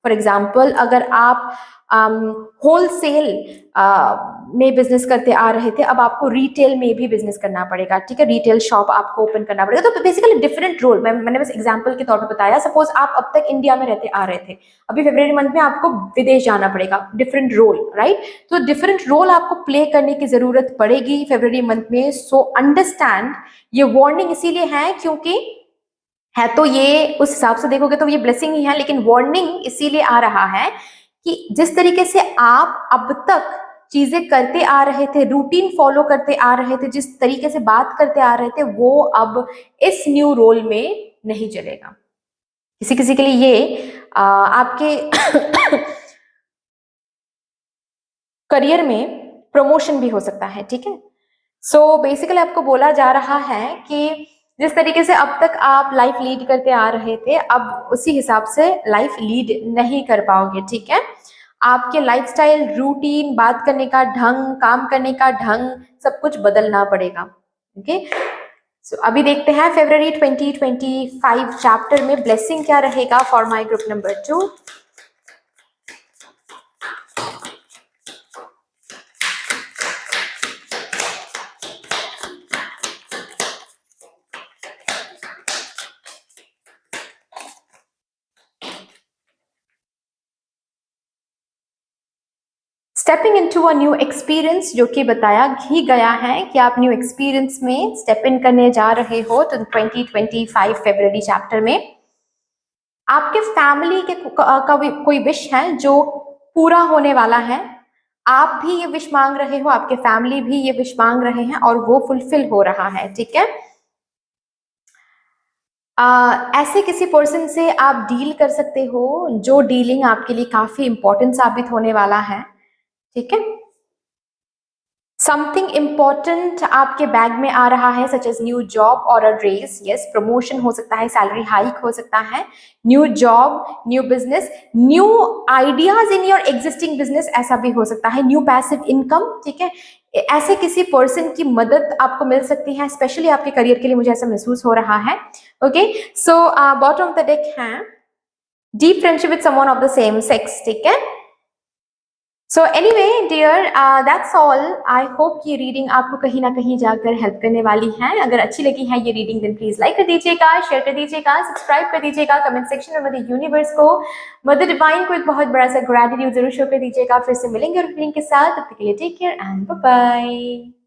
फॉर एग्जाम्पल, अगर आप होलसेल में बिजनेस करते आ रहे थे, अब आपको रिटेल में भी बिजनेस करना पड़ेगा, ठीक है, रिटेल शॉप आपको ओपन करना पड़ेगा। तो बेसिकली डिफरेंट रोल, मैंने बस एग्जांपल के तौर पे बताया। सपोज आप अब तक इंडिया में रहते आ रहे थे, अभी फरवरी मंथ में आपको विदेश जाना पड़ेगा, डिफरेंट रोल, राइट। तो डिफरेंट रोल आपको प्ले करने की जरूरत पड़ेगी फरवरी मंथ में। सो अंडरस्टैंड, ये वार्निंग इसीलिए है क्योंकि है तो ये उस हिसाब से देखोगे तो ये ब्लेसिंग ही है, लेकिन वार्निंग इसीलिए आ रहा है कि जिस तरीके से आप अब तक चीजें करते आ रहे थे, रूटीन फॉलो करते आ रहे थे, जिस तरीके से बात करते आ रहे थे, वो अब इस न्यू रोल में नहीं चलेगा। किसी किसी के लिए ये आपके करियर में प्रमोशन भी हो सकता है, ठीक है। सो बेसिकली आपको बोला जा रहा है कि जिस तरीके से अब तक आप लाइफ लीड करते आ रहे थे, अब उसी हिसाब से लाइफ लीड नहीं कर पाओगे, ठीक है। आपके लाइफस्टाइल, रूटीन, बात करने का ढंग, काम करने का ढंग, सब कुछ बदलना पड़ेगा, ओके। सो अभी देखते हैं फरवरी 2025 चैप्टर में ब्लेसिंग क्या रहेगा for my group number 2। Stepping into a new experience, जो कि बताया ही गया है कि आप न्यू एक्सपीरियंस में स्टेप इन करने जा रहे हो। तो 2025 फरवरी चैप्टर में आपके फैमिली के का कोई विश है जो पूरा होने वाला है। आप भी ये विश मांग रहे हो, आपके फैमिली भी ये विश मांग रहे हैं, और वो फुलफिल हो रहा है, ठीक है। ऐसे किसी पर्सन से आप डील कर सकते हो जो डीलिंग आपके लिए काफी इंपॉर्टेंट साबित होने वाला है, ठीक है। समथिंग इंपॉर्टेंट आपके बैग में आ रहा है, सच एज न्यू जॉब और अ रेस, यस, प्रमोशन हो सकता है, सैलरी हाइक हो सकता है, new job, new business, new ideas in your existing business, ऐसा भी हो सकता है, न्यू पैसिव इनकम, ठीक है। ऐसे किसी पर्सन की मदद आपको मिल सकती है, स्पेशली आपके करियर के लिए, मुझे ऐसा महसूस हो रहा है। Okay, so bottom of the deck है deep friendship with someone of the same sex, ठीक है। So anyway dear, that's all. I hope कि ये रीडिंग आपको कहीं ना कहीं जाकर हेल्प करने वाली है। अगर अच्छी लगी है ये रीडिंग देन प्लीज लाइक कर दीजिएगा, शेयर कर दीजिएगा, सब्सक्राइब कर दीजिएगा, कमेंट सेक्शन में मदर यूनिवर्स को, मदर डिवाइन को एक बहुत बड़ा सा ग्रेटिट्यूड जरूर शो कर दीजिएगा। फिर से मिलेंगे रीडिंग के साथ, तब तक के लिए take care and bye bye.